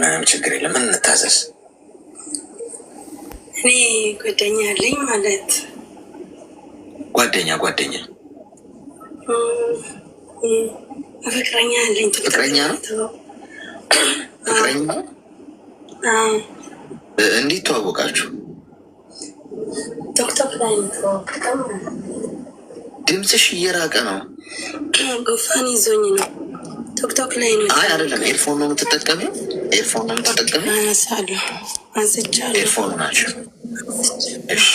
ምንም ችግር የለም። እንታዘዝ። እኔ ጓደኛ አለኝ ማለት ጓደኛ ፍቅረኛ አለኝ። ፍቅረኛ ነው። ፍቅረኛ እንዴት ተዋወቃችሁ? ቲክቶክ ላይ ተዋወቅን። ድምፅሽ እየራቀ ነው። ጉንፋን ይዞኝ ነው። ቲክቶክ ላይ ነው። አይ አይደለም፣ ኤርፎን ነው የምትጠቀሚው? ኤርፎን ነው የምትጠቀሚው? አነሳለሁ፣ አንስቻለሁ። ኤርፎን ናቸው። እሺ፣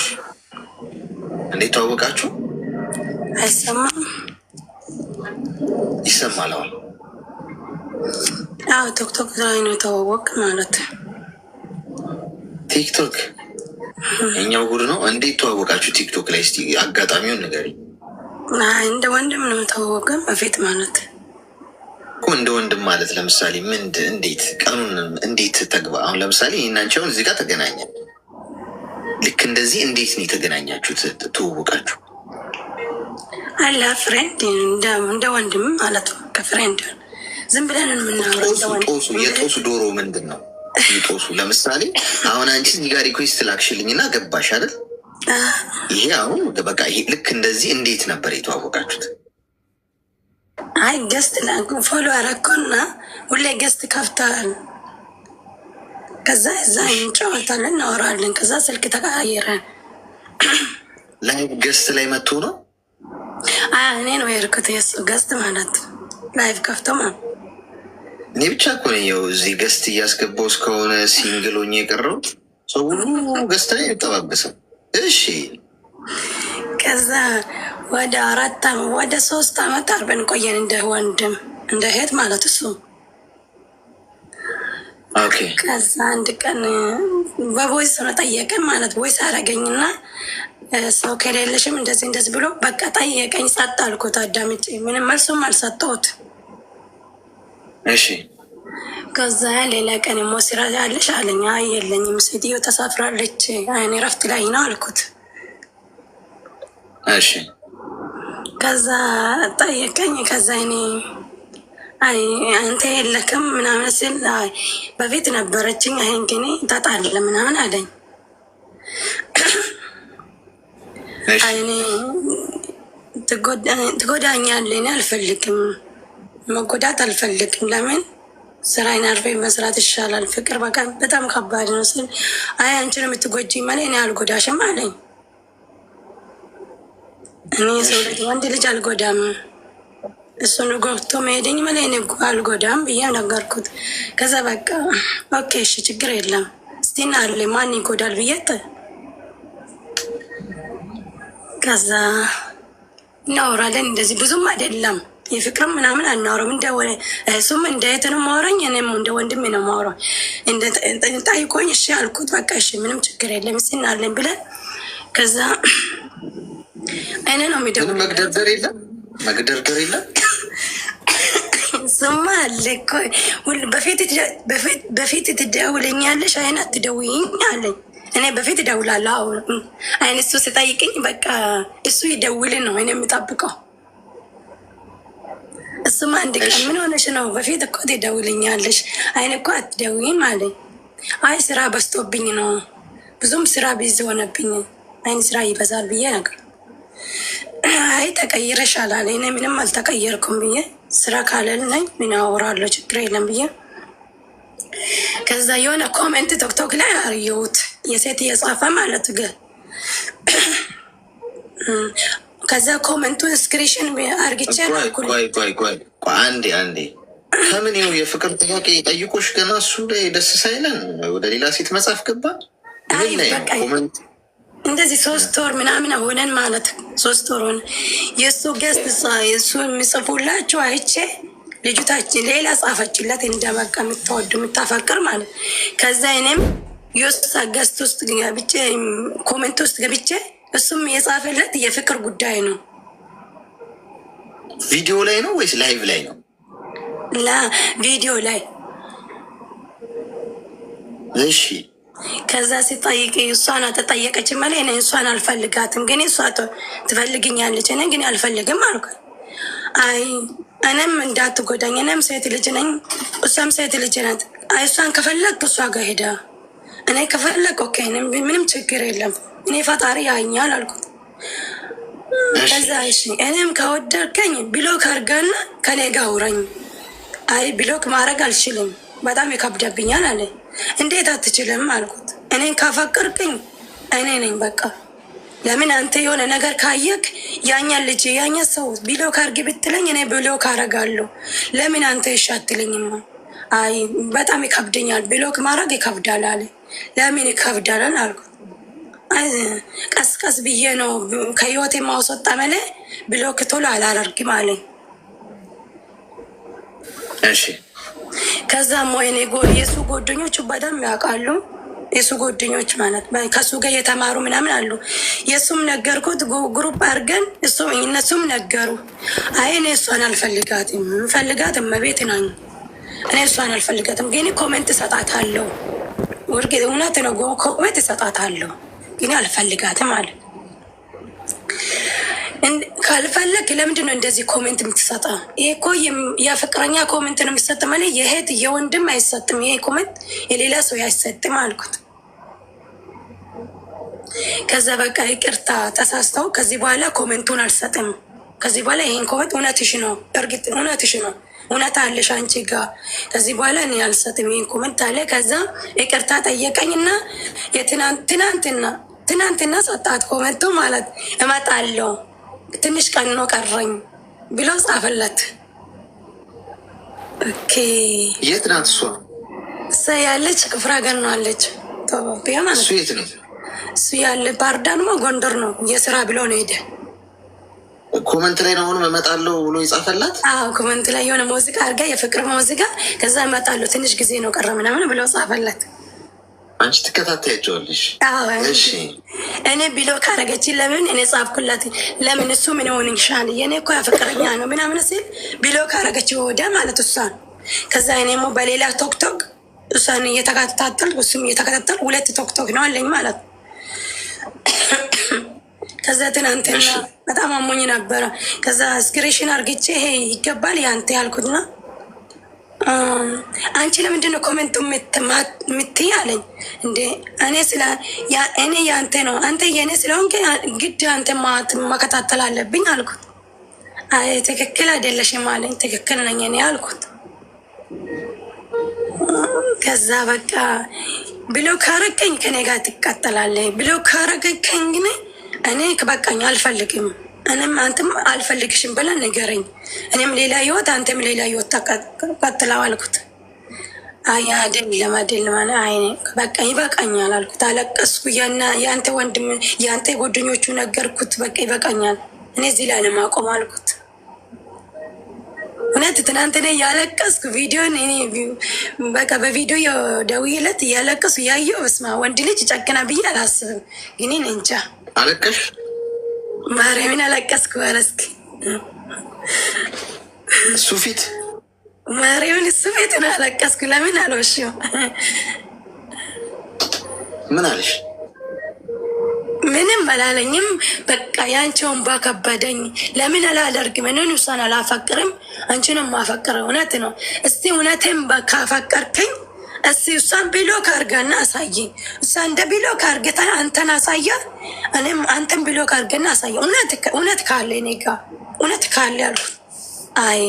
እንዴት ተዋወቃችሁ? አይሰማም? ይሰማል። አሁን አዎ፣ ቲክቶክ ላይ ነው የተዋወቅ ማለት። ቲክቶክ የኛው ጉድ ነው። እንዴት ተዋወቃችሁ ቲክቶክ ላይ? እስቲ አጋጣሚውን ንገሪኝ። እንደ ወንድም ነው የተዋወቅን በፊት ማለት እኮ። እንደ ወንድም ማለት ለምሳሌ እንዴት ቀኑን እንዴት ተግባ? አሁን ለምሳሌ እናንቸውን እዚህ ጋር ተገናኘን። ልክ እንደዚህ እንዴት ነው የተገናኛችሁት? ትውውቃችሁ አላ ፍሬንድ እንደ ወንድም ማለት ነው። ከፍሬንድ ዝም ብለን የምናወራው። የጦሱ ዶሮ ምንድን ነው የጦሱ? ለምሳሌ አሁን አንቺ እዚህ ጋር ሪኩዌስት ላክሽልኝ እና ገባሽ አይደል? ይሄ አሁን በቃ ይሄ ልክ እንደዚህ እንዴት ነበር የተዋወቃችሁት? አይ ገስት ፎሎ አረኮና ሁሌ ገስት ከፍተዋል። ከዛ እዛ እንጫወታለን፣ እናወራለን። ከዛ ስልክ ተቀያየረን። ላይቭ ገስት ላይ መጥቶ ነው? እኔ ነው የሄድኩት የሱ ገስት ማለት ላይቭ ከፍቶ ማለት። እኔ ብቻ እኮ ነኝ ያው እዚህ ገስት እያስገባው እስከሆነ ሲንግል ሆኜ የቀረው ሰው ሁሉ ገስት ላይ አይጠባበስም። እሺ ከዛ ወደ 3 ዓመት አርበን ቆየን፣ እንደ ወንድም እንደ እህት ማለት እሱ። ከዛ አንድ ቀን በቮይስ ነው ጠየቀኝ ማለት ቮይስ አረገኝና ሰው ከሌለሽም እንደዚህ ብሎ በቃ ጠየቀኝ። ጸጥ አልኩት አዳምጬ፣ ምንም መልሱም አልሰጠሁት። እሺ ከዛ ሌላ ቀን ሞ ስራ ያለሽ አለኝ። አይ የለኝም፣ ሴትዮ ተሳፍራለች፣ እኔ እረፍት ላይ ነው አልኩት። እሺ ከዛ ጠየቀኝ። ከዛ እኔ አይ አንተ የለክም ምናምን ስል በፊት ነበረችኝ፣ አይ ግን ታጣለ ምናምን አለኝ። እኔ ትጎዳኛለህ፣ እኔ አልፈልግም፣ መጎዳት አልፈልግም። ለምን ስራዬን አርፌ መስራት ይሻላል። ፍቅር በቃ በጣም ከባድ ነው ስል አይ አንቺን የምትጎጂ ማለት እኔ አልጎዳሽም አለኝ። እኔ ሰው ልጅ ወንድ ልጅ አልጎዳም፣ እሱን ጎብቶ መሄደኝ ማለት እኔ አልጎዳም ብዬ ነገርኩት። ከዛ በቃ ኦኬ እሺ ችግር የለም እስቲና አለ ማን ይጎዳል ብዬ ከዛ እናወራለን። እንደዚህ ብዙም አይደለም የፍቅርም ምናምን አናወራም። እሱም እንደ እህትንም ማውራኝ፣ እኔም እንደ ወንድሜ ነው ማውራኝ። ጠይቆኝ እሺ አልኩት። በቃ እሺ ምንም ችግር የለም እስቲናለን ብለን ከዛ እኔ ነው የሚደውለው። መግደርደር የለም ስማ አለ እኮ በፊት ትደውለኛለሽ አይን አትደውይኝ አለኝ። እኔ በፊት እደውላለሁ። አሁን አይን እሱ ስጠይቅኝ በቃ እሱ ይደውል ነው እኔ የምጠብቀው። እሱም አንድ ቀን ምን ሆነሽ ነው በፊት እኮ ትደውለኛለሽ አይን እኮ አትደውይም አለኝ። አይ ስራ በዝቶብኝ ነው፣ ብዙም ስራ ቢዚ ሆነብኝ፣ አይን ስራ ይበዛል ብዬ ነገር። አይ ተቀይረሻል አለ። እኔ ምንም አልተቀየርኩም ብዬ ስራ ካለልኝ ምን አወራለሁ ችግር የለም ብዬ ከዛ የሆነ ኮሜንት ቲክቶክ ላይ አየሁት የሴት እየጻፈ ማለት ግን ከዛ ኮሜንቱን ስክሪንሽን አርግቼ አንዴ ከምን ይኸው የፍቅር ጥያቄ ጠይቆሽ ገና እሱ ላይ ደስ ሳይለን ወደ ሌላ ሴት መጻፍ ገባ። እንደዚህ 3 ወር ምናምን ሆነን ማለት 3 ወር ሆነ። የእሱ ገስት የእሱ የሚጽፉላቸው አይቼ ልጅታችን ሌላ ጻፈችለት እንደበቃ የምትወድ የምታፈቅር ማለት። ከዛ እኔም የውስጥ ገስት ውስጥ ገብቼ ኮሜንት ውስጥ ገብቼ እሱም የጻፈለት የፍቅር ጉዳይ ነው። ቪዲዮ ላይ ነው ወይስ ላይቭ ላይ ነው? ቪዲዮ ላይ። እሺ ከዛ ሲጠይቅ እሷን ተጠየቀች ማለት እኔ እሷን አልፈልጋትም፣ ግን እሷ ትፈልግኛለች፣ እኔ ግን አልፈልግም አልኩ። አይ እኔም እንዳትጎዳኝ፣ እኔም ሴት ልጅ ነኝ፣ እሷም ሴት ልጅ ናት። እሷን ከፈለግ እሷ ጋር ሄዳ እኔ ከፈለግ ኦኬ ምንም ችግር የለም እኔ ፈጣሪ ያኛል አልኩት። ከዛ እሺ እኔም ከወደድከኝ ብሎክ አድርገና ከኔ ጋር አውራኝ። አይ ብሎክ ማድረግ አልችልም በጣም ይከብደብኛል አለ። እንዴት አትችልም አልኩት። እኔን ካፈቀርክኝ እኔ ነኝ በቃ። ለምን አንተ የሆነ ነገር ካየክ ያኛን ልጅ ያኛ ሰው ብሎክ አድርጊ ብትለኝ እኔ ብሎክ አደርጋለሁ። ለምን አንተ እሺ አትለኝም? አይ በጣም ይከብደኛል ብሎክ ማድረግ ይከብዳል አለ። ለምን ይከብዳል አልኩት። ቀስ ብዬ ነው ከህይወቴ ማውሰጣ መለ ብሎክ ቶሎ አላደርግም አለኝ። እሺ ከዛም ወይኔ የሱ ጓደኞቹ በጣም ያውቃሉ። የሱ ጓደኞች ማለት ከሱ ጋር የተማሩ ምናምን አሉ። የሱም ነገርኩት ግሩፕ አድርገን እነሱም ነገሩ። አይ እኔ እሷን አልፈልጋትም ምፈልጋት እመቤት ናኝ። እኔ እሷን አልፈልጋትም ግን ኮሜንት እሰጣታለሁ። እውነት ነው ኮሜንት እሰጣታለሁ ግን አልፈልጋትም አለ። ካልፈለግ ለምንድን ነው እንደዚህ ኮሜንት የምትሰጠ? ይሄ እኮ የፍቅረኛ ኮሜንት ነው የሚሰጥ ማለት የእህት የወንድም አይሰጥም። ይሄ ኮሜንት የሌላ ሰው አይሰጥም አልኩት። ከዛ በቃ ይቅርታ ተሳስተው ከዚህ በኋላ ኮሜንቱን አልሰጥም። ከዚህ በኋላ ይሄን ኮሜንት እውነትሽ ነው፣ እርግጥ እውነትሽ ነው፣ እውነት አለሽ አንቺ ጋር ከዚህ በኋላ እኔ አልሰጥም ይሄን ኮሜንት አለ። ከዛ ይቅርታ ጠየቀኝና ትናንትና ሰጣት ኮሜንቱ ማለት እመጣለሁ ትንሽ ቀን ነው ቀረኝ ብሎ ጻፈለት። ኦኬ የት ናት እሷ? እሷ ያለች ክፍለ ሀገር ነው አለች። ኢትዮጵያ ማለት እሱ የት ነው? እሱ ያለ ባህር ዳር ነው ጎንደር ነው የስራ ብሎ ነው ሄደ። ኮመንት ላይ ነው አሁን እመጣለሁ ብሎ ይጻፈላት። አዎ ኮመንት ላይ የሆነ ሙዚቃ አድርጋ የፍቅር ሙዚቃ ከዛ እመጣለሁ ትንሽ ጊዜ ነው ቀረ ምናምን ብሎ ጻፈለት። አንቺ ትከታተያቸዋለሽ? እሺ እኔ ቢሎ ካረገችን ለምን እኔ ጻፍኩላት? ለምን እሱ ምን ሆን ይሻል የኔ እኮ ያፈቅረኛ ነው ምናምን ሲል ቢሎ ካረገች ወደ ማለት እሷን ከዛ እኔሞ በሌላ ቶክቶክ እሷን እየተከታተል እሱም እየተከታተል ሁለት ቶክቶክ ነው አለኝ ማለት። ከዛ ትናንትና በጣም አሞኝ ነበረ። ከዛ ስክሪንሽን አርግቼ ይሄ ይገባል ያንተ ያልኩትና አንቺ ለምንድን ነው ኮሜንቱ የምትይ አለኝ። እንዴ እኔ ያንተ ነው አንተ የኔ ስለሆንክ ግድ አንተ መከታተል አለብኝ አልኩት። አይ ትክክል አይደለሽም አለኝ። ትክክል ነኝ እኔ አልኩት። ከዛ በቃ ብሎ ካረገኝ ከኔ ጋር ትቃጠላለህ ብሎ ካረገኝ ግን እኔ በቃኝ አልፈልግም እኔም አንተም አልፈልግሽም ብለን ንገረኝ። እኔም ሌላ ህይወት አንተም ሌላ ህይወት ተቀጥለው አልኩት። አይ አይደለም አይ በቃ ይበቃኛል አልኩት። አለቀስኩ። የአንተ ወንድም የአንተ ጓደኞቹ ነገርኩት። በቃ ይበቃኛል እኔ እዚህ ላይ ለማቆም አልኩት። እውነት ትናንትና እያለቀስኩ ቪዲዮን እኔ በቃ በቪዲዮ ደውዬለት እያለቀሱ ያየው በስመ አብ ወንድ ልጅ ጨክና ብዬ አላስብም። ግን እንጃ አለቀሽ ማርያምን አለቀስኩ። አለስክ እሱ ፊት ማርያምን እሱ ፊት ነው አለቀስኩ። ለምን አልወሽው? ምን አለሽ? ምንም አላለኝም። በቃ ያንቺውን ባከበደኝ ለምን አላደርግም? እኔን እሷን አላፈቅርም አንቺንም ማፈቅር እውነት ነው። እስቲ እውነትም ካፈቀርከኝ እስቲ እሷን ብሎክ አድርገና አሳየኝ። እሷ እንደ ብሎክ አድርገታ አንተን አሳያ፣ እኔም አንተን ብሎክ አድርገና አሳየ። እውነት ካለ እኔ ጋ እውነት ካለ አልኩት። አይ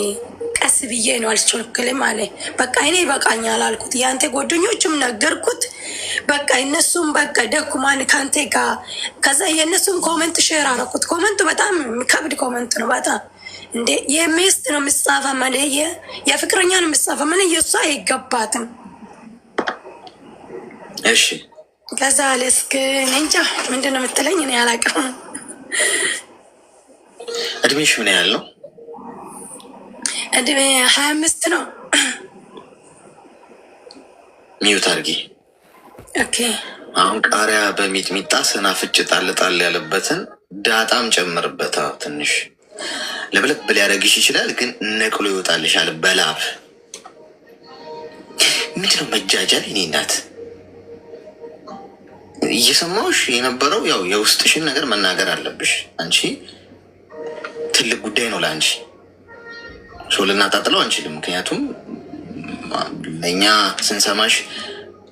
ቀስ ብዬ ነው አልቸኩልም አለ። በቃ እኔ ይበቃኛል አልኩት። የአንተ ጓደኞችም ነገርኩት። በቃ እነሱም በቃ ደኩማን ከአንተ ጋር ከዛ የእነሱም ኮመንት ሼር አረኩት። ኮመንቱ በጣም ከብድ ኮመንት ነው በጣም እንዴ የሚስት ነው የምጻፈ መለ የፍቅረኛ ነው የምጻፈ መለ የእሷ አይገባትም። እሺ ከዛ ለስክ እንጃ ምንድን ነው የምትለኝ? እኔ አላውቅም። እድሜሽ ምን ያህል ነው? እድሜ 25 ነው። ሚዩት አድርጊ። ኦኬ አሁን ቃሪያ በሚጥሚጣ ሰናፍጭ ጣል ጣል ያለበትን ዳጣም ጨምርበት። ትንሽ ለብለብ ሊያደርግሽ ይችላል፣ ግን ነቅሎ ይወጣልሻል በላብ። ምንድነው መጃጃል? እኔ እናት እየሰማሁሽ የነበረው ያው የውስጥሽን ነገር መናገር አለብሽ። አንቺ ትልቅ ጉዳይ ነው ለአንቺ። ሰው ልናጣጥለው አንችልም፣ ምክንያቱም ለእኛ ስንሰማሽ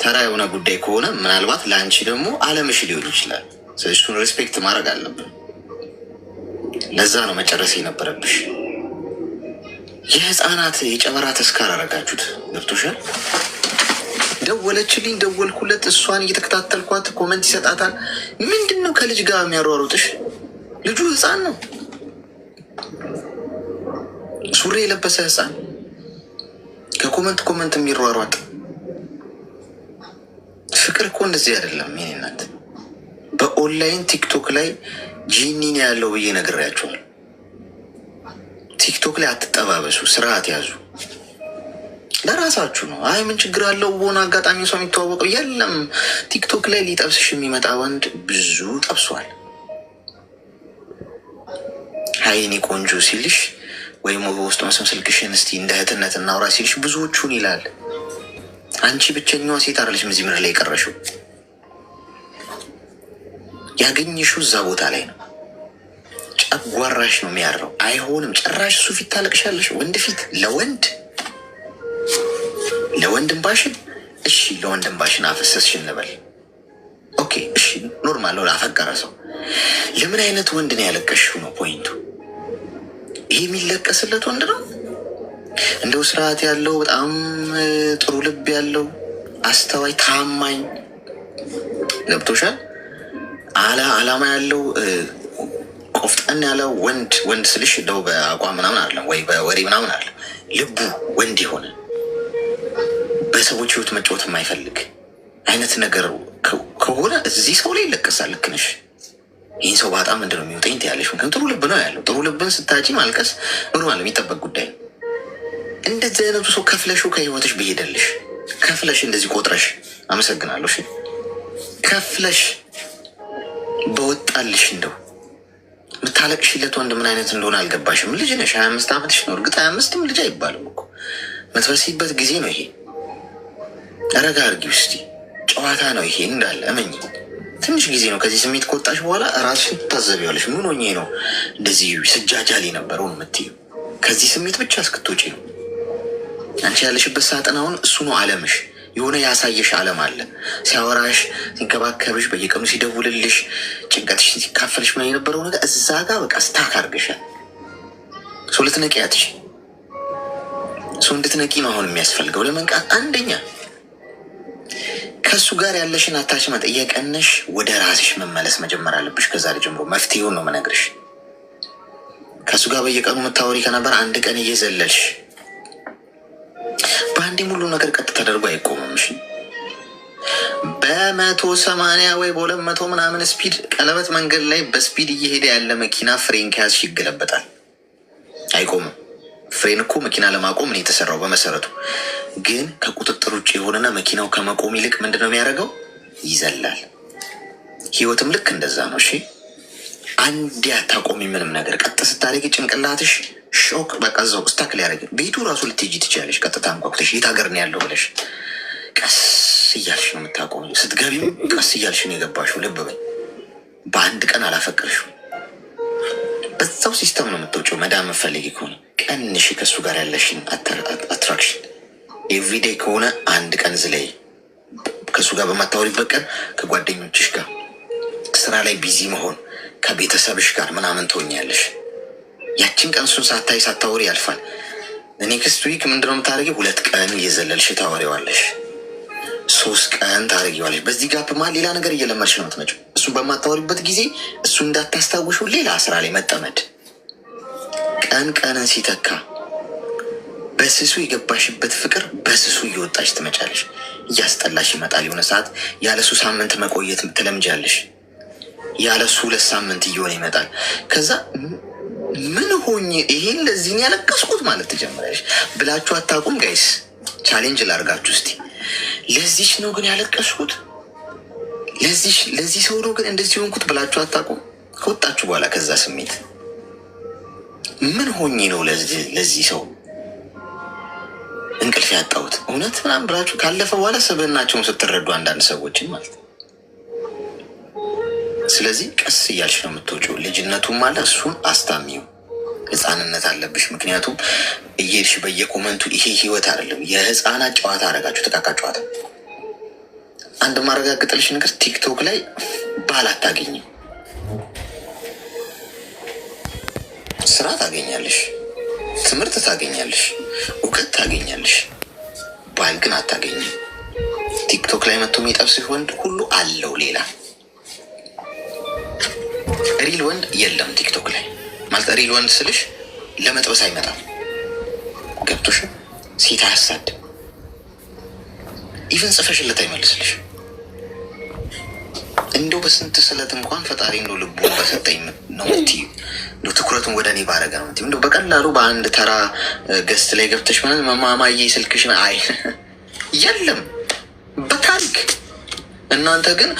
ተራ የሆነ ጉዳይ ከሆነ ምናልባት ለአንቺ ደግሞ አለምሽ ሊሆን ይችላል። ስለዚህ እሱን ሬስፔክት ማድረግ አለብን። ለዛ ነው መጨረስ የነበረብሽ። የህፃናት የጨበራ ተስካር አረጋችሁት። ገብቶሻል? ደወለችልኝ፣ ደወልኩለት፣ እሷን እየተከታተልኳት ኮመንት ይሰጣታል። ምንድን ነው ከልጅ ጋር የሚያሯሩጥሽ? ልጁ ህፃን ነው፣ ሱሪ የለበሰ ህፃን ከኮመንት የሚሯሯጥ። ፍቅር እኮ እንደዚህ አይደለም። የኔ እናት በኦንላይን ቲክቶክ ላይ ጂኒን ያለው ብዬ ነግሬያቸዋል። ቲክቶክ ላይ አትጠባበሱ፣ ስርዓት ያዙ። ለራሳችሁ ነው። አይ ምን ችግር አለው? በሆነ አጋጣሚ ሰው የሚተዋወቀው የለም። ቲክቶክ ላይ ሊጠብስሽ የሚመጣ ወንድ ብዙ ጠብሷል። ሀይኒ ቆንጆ ሲልሽ ወይም በውስጥ መስመር ስልክሽን እስቲ እንደ እህትነት እናውራ ሲልሽ ብዙዎቹን ይላል። አንቺ ብቸኛዋ ሴት አይደለሽም እዚህ ምድር ላይ የቀረሽው። ያገኘሽው እዛ ቦታ ላይ ነው። ጨጓራሽ ነው የሚያረው። አይሆንም ጭራሽ እሱ ፊት ታለቅሻለሽ። ወንድ ፊት ለወንድ እንባሽን እሺ፣ ለወንድ እንባሽን አፈሰስሽ እንበል። ኦኬ እሺ፣ ኖርማል ነው ላፈቀረ ሰው። ለምን አይነት ወንድ ነው ያለቀሽው ነው ፖይንቱ። ይሄ የሚለቀስለት ወንድ ነው እንደው ስርዓት ያለው በጣም ጥሩ ልብ ያለው አስተዋይ፣ ታማኝ፣ ገብቶሻል? አላማ ያለው ቆፍጠን ያለው ወንድ ስልሽ እንደው በአቋም ምናምን አለ ወይ በወሬ ምናምን አለ። ልቡ ወንድ የሆነ በሰዎች ህይወት መጫወት የማይፈልግ አይነት ነገር ከሆነ እዚህ ሰው ላይ ይለቀሳል። ልክ ነሽ። ይህን ሰው በጣም ምንድን ነው የሚወጠኝ ትያለሽ። ምክንያቱም ጥሩ ልብ ነው ያለው። ጥሩ ልብን ስታጪ ማልቀስ ኖርማል የሚጠበቅ ጉዳይ ነው። እንደዚህ አይነቱ ሰው ከፍለሹ ከህይወትሽ ብሄደልሽ ከፍለሽ እንደዚህ ቆጥረሽ አመሰግናለሁ እሺ ከፍለሽ በወጣልሽ እንደው የምታለቅሽለት ወንድ ምን አይነት እንደሆነ አልገባሽም። ልጅ ነሽ፣ 25 ዓመትሽ ነው። እርግጥ 25ም ልጅ አይባልም እኮ የምትበሲበት ጊዜ ነው ይሄ። ረጋ አድርጊው እስቲ። ጨዋታ ነው ይሄ እንዳለ እመኝ። ትንሽ ጊዜ ነው። ከዚህ ስሜት ከወጣሽ በኋላ ራስሽን ትታዘቢዋለሽ። ምን ሆኜ ነው እንደዚህ ስጃጃል የነበረው የምትይው? ከዚህ ስሜት ብቻ እስክትወጪ ነው። አንቺ ያለሽበት ሳጥን አሁን እሱ ነው አለምሽ። የሆነ ያሳየሽ አለም አለ። ሲያወራሽ፣ ሲንከባከብሽ፣ በየቀኑ ሲደውልልሽ፣ ጭንቀትሽን ሲካፈልሽ ምን የነበረው ነገር እዛ ጋር በቃ ስታክ አድርገሻል። ሰው ልትነቂ ያትሽ ሰው እንድትነቂ ነው አሁን የሚያስፈልገው ለመንቃት። አንደኛ ከእሱ ጋር ያለሽን አታችመንት እየቀነሽ ወደ ራስሽ መመለስ መጀመር አለብሽ። ከዛሬ ጀምሮ መፍትሄውን ነው መነግርሽ። ከእሱ ጋር በየቀኑ የምታወሪ ከነበር አንድ ቀን እየዘለልሽ በአንዴ ሙሉ ነገር ቀጥ ተደርጎ አይቆምም። እሺ በ180 ወይ በ200 ምናምን ስፒድ ቀለበት መንገድ ላይ በስፒድ እየሄደ ያለ መኪና ፍሬን ከያዝሽ ይገለበጣል፣ አይቆምም። ፍሬን እኮ መኪና ለማቆም ነው የተሰራው በመሰረቱ። ግን ከቁጥጥር ውጭ የሆነና መኪናው ከመቆም ይልቅ ምንድነው የሚያደርገው? ይዘላል። ህይወትም ልክ እንደዛ ነው። እሺ አንድ አታቆሚ ምንም ነገር። ቀጥ ስታደርጊ ጭንቅላትሽ ሾክ በቃ እዛው ስታክ ሊያደርግ ቤቱ ራሱ ልትሄጂ ትችላለሽ። ቀጥታ አንኳኩተሽ የት ሀገር ነው ያለው ብለሽ ቀስ እያልሽ ነው የምታቆሚ። ስትገቢም ቀስ እያልሽ ነው የገባሽው። ልብ በይ፣ በአንድ ቀን አላፈቀርሽም። በዛው ሲስተም ነው የምትወጪው። መዳም መፈለጊ ከሆነ ቀንሽ ከእሱ ጋር ያለሽን አትራክሽን። ኤቭሪዴይ ከሆነ አንድ ቀን ዝለይ። ከእሱ ጋር በማታወሪበት ቀን ከጓደኞችሽ ጋር ስራ ላይ ቢዚ መሆን ከቤተሰብሽ ጋር ምናምን ትሆኛለሽ። ያችን ቀን እሱን ሳታይ ሳታወሪ ያልፋል። ኔክስት ዊክ ምንድነው የምታደርጊው? 2 ቀን እየዘለልሽ ታወሪዋለሽ፣ 3 ቀን ታደርጊዋለሽ። በዚህ ጋፕ መሀል ሌላ ነገር እየለመድሽ ነው የምትመጪው። እሱን በማታወሪበት ጊዜ እሱ እንዳታስታውሹ ሌላ ስራ ላይ መጠመድ። ቀንን ሲተካ በስሱ የገባሽበት ፍቅር በስሱ እየወጣሽ ትመጫለሽ። እያስጠላሽ ይመጣል። የሆነ ሰዓት ያለሱ ሳምንት መቆየት ትለምጃለሽ። ያለሱ 2 ሳምንት እየሆነ ይመጣል። ከዛ ምን ሆኜ ይሄን ለዚህን ያለቀስኩት ማለት ትጀምራለሽ። ብላችሁ አታውቁም ጋይስ? ቻሌንጅ ላርጋችሁ እስቲ። ለዚች ነው ግን ያለቀስኩት፣ ለዚህ ሰው ነው ግን እንደዚህ ሆንኩት ብላችሁ አታውቁም? ከወጣችሁ በኋላ ከዛ ስሜት ምን ሆኜ ነው ለዚህ ሰው እንቅልፍ ያጣሁት እውነት ምናምን ብላችሁ ካለፈ በኋላ ስብዕናቸውን ስትረዱ አንዳንድ ሰዎችን ማለት ነው። ስለዚህ ቀስ እያልሽ ነው የምትወጪው። ልጅነቱም አለ፣ እሱን አስታሚው። ህፃንነት አለብሽ። ምክንያቱም እየሄድሽ በየኮመንቱ ይሄ ህይወት አይደለም፣ የህፃናት ጨዋታ አረጋችሁ፣ ተቃቃ ጨዋታ። አንድ ማረጋግጥልሽ ነገር ቲክቶክ ላይ ባል አታገኝም። ስራ ታገኛለሽ፣ ትምህርት ታገኛለሽ፣ እውቀት ታገኛለሽ፣ ባል ግን አታገኝም። ቲክቶክ ላይ መጥቶ የሚጠብስሽ ወንድ ሁሉ አለው ሌላ። ሪል ወንድ የለም ቲክቶክ ላይ ማለት። ሪል ወንድ ስልሽ ለመጥበስ አይመጣም። ገብቶሽ? ሴት አያሳድም። ኢቨን ጽፈሽለት አይመልስልሽ። እንደው በስንት ስለት እንኳን ፈጣሪ እንደው ልቡን በሰጠኝ ነው የምትይው። እንደው ትኩረቱን ወደ እኔ ባረገ ነው የምትይው። እንደው በቀላሉ በአንድ ተራ ገስት ላይ ገብተሽ ምን መማማዬ ስልክሽን አይ የለም በታሪክ እናንተ ግን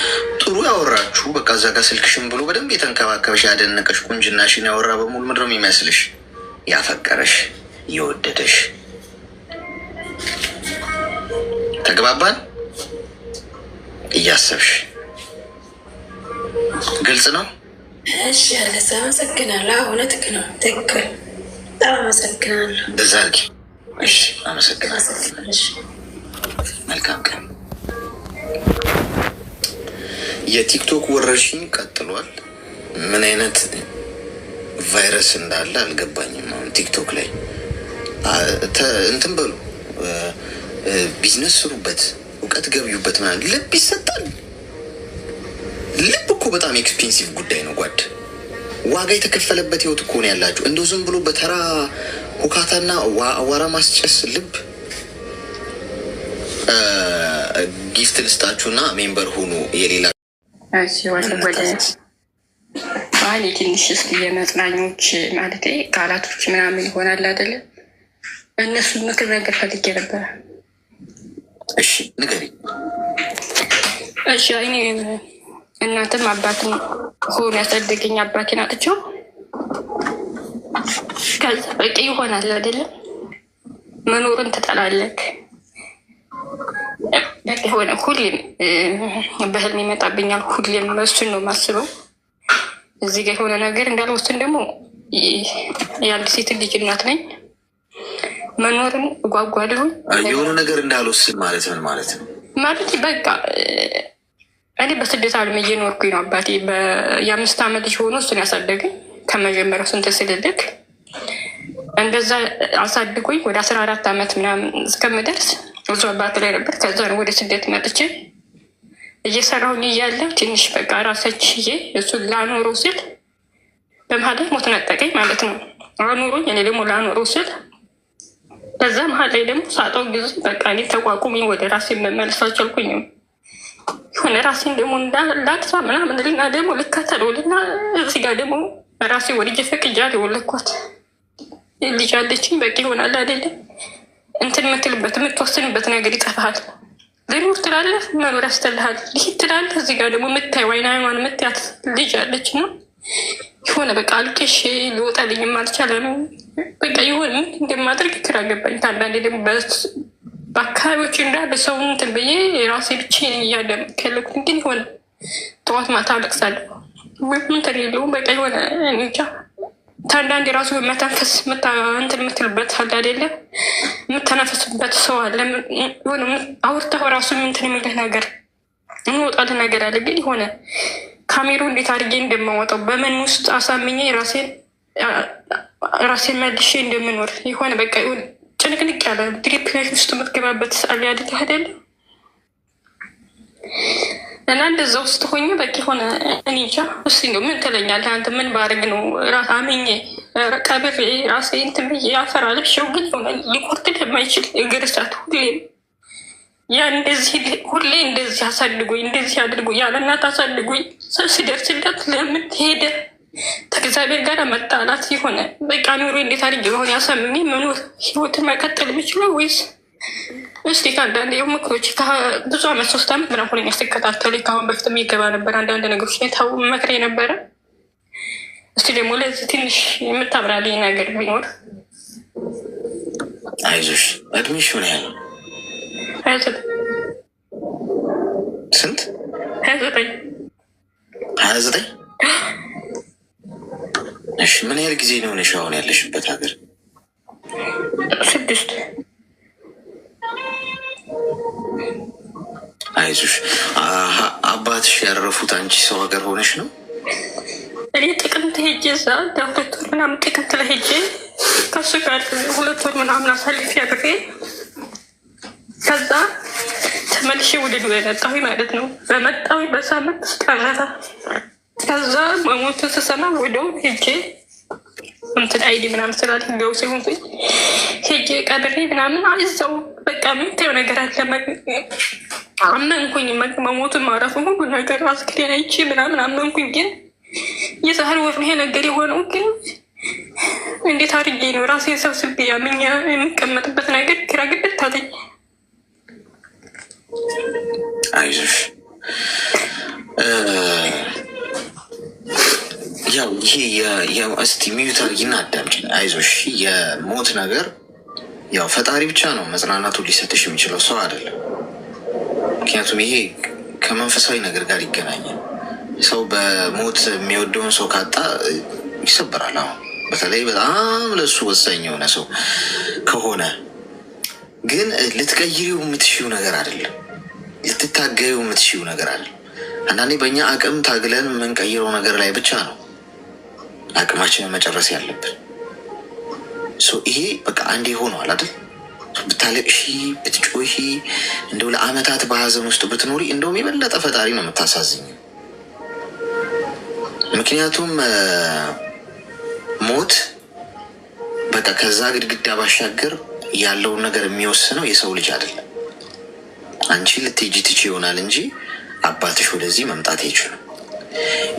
ጥሩ ያወራችሁ በቃ እዛ ጋር ስልክሽን ብሎ በደንብ የተንከባከበሽ ያደነቀሽ ቁንጅናሽን ያወራ በሙሉ ምንድን ነው የሚመስልሽ? ያፈቀረሽ የወደደሽ። ተግባባን? እያሰብሽ ግልጽ ነው። እሺ ያለ አመሰግናለሁ። እውነት ነው፣ ትክክል። በጣም አመሰግናለሁ። እንደዛ አድርጊ። እሺ አመሰግናለሁ። መልካም ቀን። የቲክቶክ ወረርሽኝ ቀጥሏል። ምን አይነት ቫይረስ እንዳለ አልገባኝም። አሁን ቲክቶክ ላይ እንትን በሉ፣ ቢዝነስ ስሩበት፣ እውቀት ገቢዩበት ምናምን። ልብ ይሰጣል። ልብ እኮ በጣም ኤክስፔንሲቭ ጉዳይ ነው ጓድ። ዋጋ የተከፈለበት ህይወት እኮ ነው ያላችሁ። እንደው ዝም ብሎ በተራ ሁካታና አዋራ ማስጨስ ልብ። ጊፍት ልስጣችሁና ሜምበር ሁኑ። የሌላ ወደ ትንሽ እስኪ የመጽናኞች ማለት ቃላቶች ምናምን ይሆናል አይደለ? እነሱን ምክር ነገር ፈልጌ ነበረ። እሺ ንገሪ። እሺ እኔ እናትም አባትም ሆኖ ያሳደገኝ አባቴን አጥቼው ከዛ በቂ ይሆናል አይደለም? መኖርን ትጠላለህ። በቃ የሆነ ሁሌም በህልም ይመጣብኛል። ሁሌም እሱን ነው የማስበው። እዚህ ጋር የሆነ ነገር እንዳልወስን ደግሞ የአንድ ሴት ልጅ እናት ነኝ። መኖርን እጓጓለሁ። የሆነ ነገር እንዳልወስን ማለት ምን ማለት ነው? ማለት በቃ እኔ በስደት ዓለም እየኖርኩኝ ነው። አባቴ የ5 ዓመት ልጅ ሆኖ እሱን ያሳደገኝ ከመጀመሪያው ስንት ስልልክ እንደዛ አሳድጎኝ ወደ 14 ዓመት ምናምን እስከምደርስ ብዙ አባት ላይ ነበር። ከዛ ነው ወደ ስደት መጥቼ እየሰራሁኝ እያለ ትንሽ በቃ ራሰችዬ እሱን ላኖሮ ስል በመሀል ላይ ሞት ነጠቀኝ ማለት ነው። አኖሮኝ እኔ ደግሞ ላኖሮ ስል በዛ መሀል ላይ ደግሞ ሳጠው ጊዜ በቃ እኔ ተቋቁሜ ወደ ራሴ መመለስ አልቻልኩኝም። የሆነ ራሴን ደግሞ እንዳላጥፋ ምናምን ልና ደግሞ ልከተለው ልና እዚህ ጋር ደግሞ ራሴ ወልጄ ፈቅጃ የወለድኳት ልጅ አለችኝ። በቂ ይሆናል አይደለም? እንትን የምትልበት የምትወስንበት ነገር ይጠፋል። ልኑር ትላለህ፣ መኖር ያስተልሃል። ይህ ትላለህ፣ እዚህ ጋር ደግሞ የምታይ ዋይን ሃይማን የምትያት ልጅ አለች ነው። የሆነ በቃ አልቄሽ ሊወጣልኝም አልቻለ ነው። በቃ የሆነ እንደማድረግ ግራ ገባኝ። አንዳንዴ ደግሞ በአካባቢዎች እንዳለ ሰው እንትን ብዬ የራሴ ብቻ እያደመከለኩት ግን የሆነ ጠዋት ማታ አለቅሳለሁ። እንትን የለውም በቃ የሆነ እንጃ አንዳንድ የራሱ መተንፈስ እንትን የምትልበት አለ አይደለ? የምተነፈስበት ሰው አለ። ሆነ አውርተው ራሱ እንትን የሚልህ ነገር እንወጣልህ ነገር አለ። ግን የሆነ ካሜሮ እንዴት አድርጌ እንደማወጣው በምን ውስጥ አሳምኜ ራሴን መልሼ እንደምኖር የሆነ በቃ ጭንቅንቅ ያለ ዲፕሬሽን ውስጥ የምትገባበት አለ አይደለ? እና እንደዛ ውስጥ ሆኜ በቂ ሆነ። እኔ እንጃ። እስኪ እንደው ምን ትለኛለህ አንተ? ምን ባደርግ ነው አምኜ ቀብሬ ራሴ እንትን ብዬ አፈር አለብሼው ግን ሆነ ሊቆርጥልህ የማይችል እግር እሳት ሁሌም ያ እንደዚህ ሁሌ እንደዚህ አሳድጎኝ እንደዚህ አድርጎ ያለ እናት አሳድጎኝ ስደርስለት ለምን ሄደ? ከእግዚአብሔር ጋር መጣላት የሆነ በቃ ኑሮ እንዴት አድርጌ በሆነ ያሳምኜ መኖር ህይወትን መቀጠል የምችለው ወይስ እስቲ ከአንዳንድ ምክሮች ብዙ ዓመት 3 ዓመት ምናምን ሆነኝ ያስተከታተል ከአሁን በፊት የሚገባ ነበር አንዳንድ ነገሮች ታው መክሬ ነበረ። እስቲ ደግሞ ለዚህ ትንሽ የምታብራልኝ ነገር ቢኖር። አይዞሽ። እድሜሽ ምን ያህል? 29። ስንት? 29። 29 እሺ ምን ያህል ጊዜ ነው ሆነሽ አሁን ያለሽበት ሀገር? 6 አይዞሽ። አባትሽ ያረፉት አንቺ ሰው ሀገር ሆነሽ ነው? እኔ ጥቅምት ሄጄ እዛ 2 ወር ምናምን ጥቅምት ላይ ሄጄ ከሱ ጋር 2 ወር ምናምን አሳልፌ አድሬ ከዛ ተመልሼ ወደ ዱባይ መጣሁ ማለት ነው። በመጣሁ በሳምንት ውስጥ ቀረታ። ከዛ መሞቱን ስሰማ ወደው ሄጄ እንትን አይዲ ምናምን ስላለ ገው ሲሆንኩኝ ሄጄ ቀብሬ ምናምን እዛው በቃ ምንቴው ነገር አለ አመንኩኝ። መሞቱን ማረፉ ሁሉ ነገር አስክሬን አይቼ ምናምን አመንኩኝ። ግን የዛህል ወር ይሄ ነገር የሆነው ግን እንዴት አድርጌ ነው ራሴን ሰብስቤ ያምኛ የምቀመጥበት ነገር ግራ ግብት አለኝ። አይዞሽ ያው ይሄ እስቲ ሚዩት አድርጊና አዳምጪኝ። አይዞሽ የሞት ነገር ያው ፈጣሪ ብቻ ነው መጽናናቱ ሊሰጥሽ የሚችለው ሰው አይደለም። ምክንያቱም ይሄ ከመንፈሳዊ ነገር ጋር ይገናኛል። ሰው በሞት የሚወደውን ሰው ካጣ ይሰበራል። አሁን በተለይ በጣም ለሱ ወሳኝ የሆነ ሰው ከሆነ ግን ልትቀይሪው የምትሽው ነገር አይደለም፣ ልትታገዩ የምትሽው ነገር አለ። አንዳንዴ በእኛ አቅም ታግለን የምንቀይረው ነገር ላይ ብቻ ነው አቅማችንን መጨረስ ያለብን። ይሄ በቃ አንዴ ሆኗል አይደል? ብታለቅሺ ብትጮሺ እንደው ለአመታት በሀዘን ውስጥ ብትኖሪ እንደውም የበለጠ ፈጣሪ ነው የምታሳዝኝ። ምክንያቱም ሞት በቃ ከዛ ግድግዳ ባሻገር ያለውን ነገር የሚወስነው የሰው ልጅ አይደለም። አንቺ ልትሄጂ ትች ይሆናል እንጂ አባትሽ ወደዚህ መምጣት አይችሉም።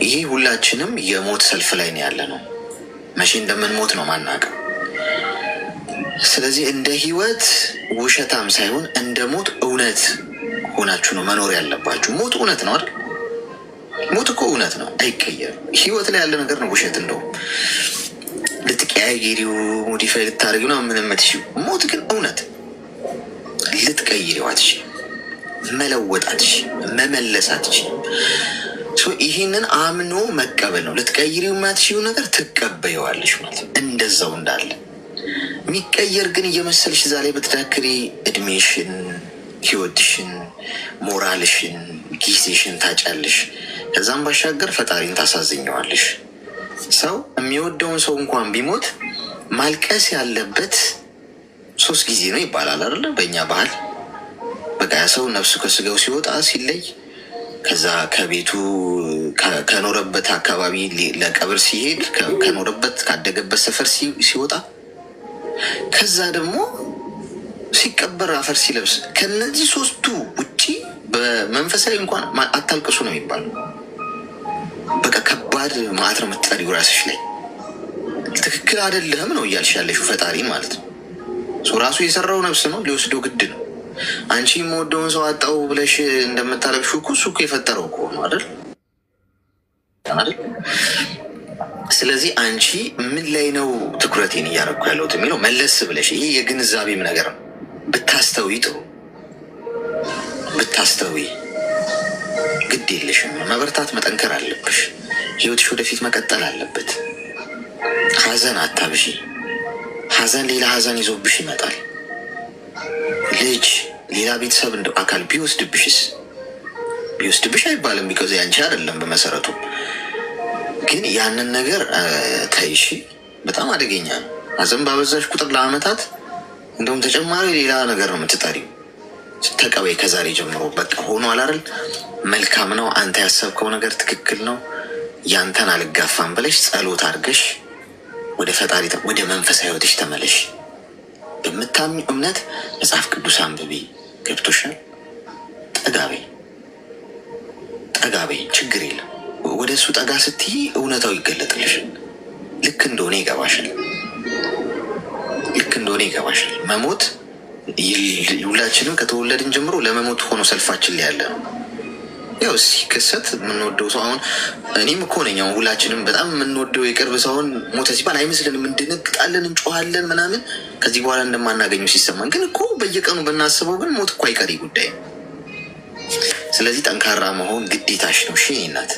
ይሄ ሁላችንም የሞት ሰልፍ ላይ ነው ያለ ነው። መቼ እንደምንሞት ነው ማናውቀው። ስለዚህ እንደ ህይወት ውሸታም ሳይሆን እንደ ሞት እውነት ሆናችሁ ነው መኖር ያለባችሁ። ሞት እውነት ነው አይደል? ሞት እኮ እውነት ነው፣ አይቀየርም። ህይወት ላይ ያለ ነገር ነው ውሸት። እንደውም ልትቀያየሪው ሞዲፋይ ልታደርጊው ነው ምን የምትሽው። ሞት ግን እውነት ልትቀይሪው አትችይም፣ መለወጥ አትችይም፣ መመለስ አትችይም። ይህንን አምኖ መቀበል ነው። ልትቀይሪው የማትችይው ነገር ትቀበየዋለሽ ማለት ነው። እንደዛው እንዳለ የሚቀየር ግን እየመሰልሽ እዛ ላይ ብትዳክሪ እድሜሽን፣ ህይወትሽን፣ ሞራልሽን፣ ጊዜሽን ታጫለሽ። ከዛም ባሻገር ፈጣሪን ታሳዝኘዋለሽ። ሰው የሚወደውን ሰው እንኳን ቢሞት ማልቀስ ያለበት 3 ጊዜ ነው ይባላል አይደለ? በእኛ ባህል በቃ ሰው ነፍሱ ከስጋው ሲወጣ ሲለይ፣ ከዛ ከቤቱ ከኖረበት አካባቢ ለቀብር ሲሄድ፣ ከኖረበት ካደገበት ሰፈር ሲወጣ፣ ከዛ ደግሞ ሲቀበር አፈር ሲለብስ፣ ከነዚህ 3ቱ ውጪ በመንፈሳዊ እንኳን አታልቅሱ ነው የሚባለው። በቃ ከባድ ማዕት ነው የምትጠሪው ራስሽ ላይ። ትክክል አይደለህም ነው እያልሽ ያለሽው ፈጣሪን ማለት ነው። ራሱ የሰራው ነፍስ ነው፣ ሊወስደው ግድ ነው። አንቺ የምወደውን ሰው አጣው ብለሽ እንደምታለቅሹ እኮ እሱ እኮ የፈጠረው እኮ ነው አይደል? ስለዚህ አንቺ ምን ላይ ነው ትኩረቴን እያደረኩ ያለሁት የሚለው መለስ ብለሽ፣ ይሄ የግንዛቤም ነገር ነው። ብታስተዊ ጥሩ፣ ብታስተዊ ግድ የለሽም። መበርታት መጠንከር አለብሽ። ህይወትሽ ወደፊት መቀጠል አለበት። ሀዘን አታብዢ። ሀዘን ሌላ ሀዘን ይዞብሽ ይመጣል። ልጅ ሌላ ቤተሰብ እንደ አካል ቢወስድብሽስ? ቢወስድብሽ አይባልም፣ ቢኮዝ ያንቺ አይደለም በመሰረቱ። ግን ያንን ነገር ተይሺ። በጣም አደገኛ ነው። ሀዘን ባበዛሽ ቁጥር ለአመታት እንደውም ተጨማሪ ሌላ ነገር ነው የምትጠሪው። ተቀበይ ከዛሬ ጀምሮ በቃ ሆኗል አይደል? መልካም ነው፣ አንተ ያሰብከው ነገር ትክክል ነው፣ ያንተን አልጋፋም ብለሽ ጸሎት አድርገሽ ወደ ፈጣሪ ወደ መንፈሳዊ ህይወትሽ ተመለሽ። በምታምኝ እምነት መጽሐፍ ቅዱስ አንብቢ። ገብቶሻል? ጠጋበይ ጠጋበይ፣ ችግር የለም። ወደ እሱ ጠጋ ስትይ እውነታው ይገለጥልሽ። ልክ እንደሆነ ይገባሻል። ልክ እንደሆነ ይገባሻል። መሞት ሁላችንም ከተወለድን ጀምሮ ለመሞት ሆኖ ሰልፋችን ላይ ያለ ነው። ያው ሲከሰት የምንወደው ሰው አሁን እኔም እኮ ነኝ። አሁን ሁላችንም በጣም የምንወደው የቅርብ ሰውን ሞተ ሲባል አይመስልንም፣ እንደነግጣለን፣ እንጮሃለን ምናምን ከዚህ በኋላ እንደማናገኘው ሲሰማን። ግን እኮ በየቀኑ ብናስበው ግን ሞት እኮ አይቀሬ ጉዳይ ነው። ስለዚህ ጠንካራ መሆን ግዴታሽ ነው። እሺ እናት፣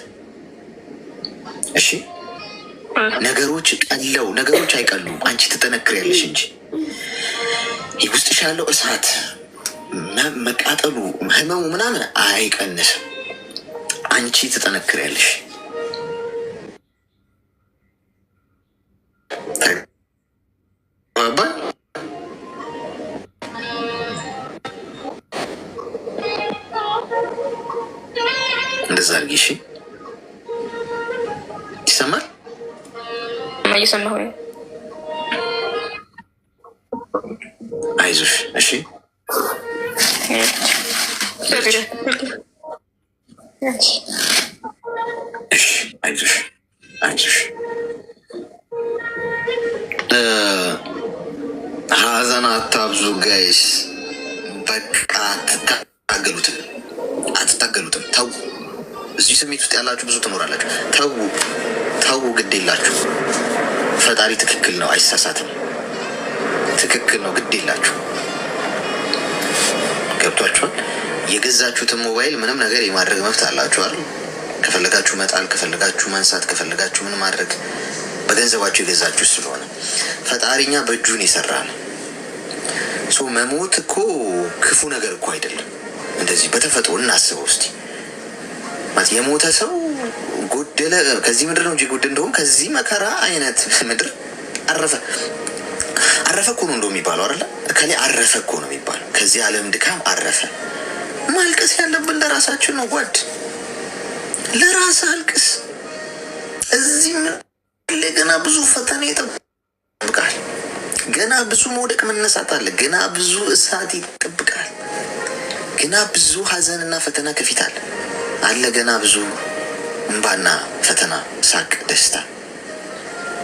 እሺ ነገሮች ቀለው ነገሮች አይቀሉም። አንቺ ትጠነክሪያለሽ እንጂ ውስጥሽ ያለው እሳት መቃጠሉ፣ ህመሙ ምናምን አይቀንስም። አንቺ ትጠነክሪያለሽ። እንደዛ አድርጊ። እሺ፣ ይሰማል? እየሰማሁ ነው። አይዞሽ። እሺ፣ አይዞሽ፣ አይዞሽ። ሀዘን አታብዙ ጋይስ። በቃ አትታገሉትም። ተው። እዚህ ስሜት ውስጥ ያላችሁ ብዙ ትኖራላችሁ። ተው፣ ግድ የላችሁ። ፈጣሪ ትክክል ነው፣ አይሳሳትም። ትክክል ነው፣ ግድ የላችሁ። ገብቷችኋል? የገዛችሁትን ሞባይል ምንም ነገር የማድረግ መብት አላችኋል። ከፈለጋችሁ መጣል፣ ከፈለጋችሁ ማንሳት፣ ከፈለጋችሁ ምን ማድረግ በገንዘባችሁ የገዛችሁ ስለሆነ ፈጣሪኛ በእጁን የሰራ ነው። መሞት እኮ ክፉ ነገር እኮ አይደለም። እንደዚህ በተፈጥሮ እናስበው እስቲ። ማለት የሞተ ሰው ጎደለ ከዚህ ምድር ነው እንጂ ጎደለ እንደሆን ከዚህ መከራ አይነት ምድር አረፈ እኮ ነው እንደው የሚባለው አይደለ? እከሌ አረፈ እኮ ነው የሚባለው። ከዚህ ዓለም ድካም አረፈ። ማልቀስ ያለብን ለራሳችን ነው ጓድ። ለራስ አልቅስ። እዚህ ገና ብዙ ፈተና ይጠብቃል። ገና ብዙ መውደቅ መነሳት አለ። ገና ብዙ እሳት ይጠብቃል። ገና ብዙ ሀዘንና ፈተና ከፊት አለ። ገና ብዙ እንባና ፈተና፣ ሳቅ፣ ደስታ።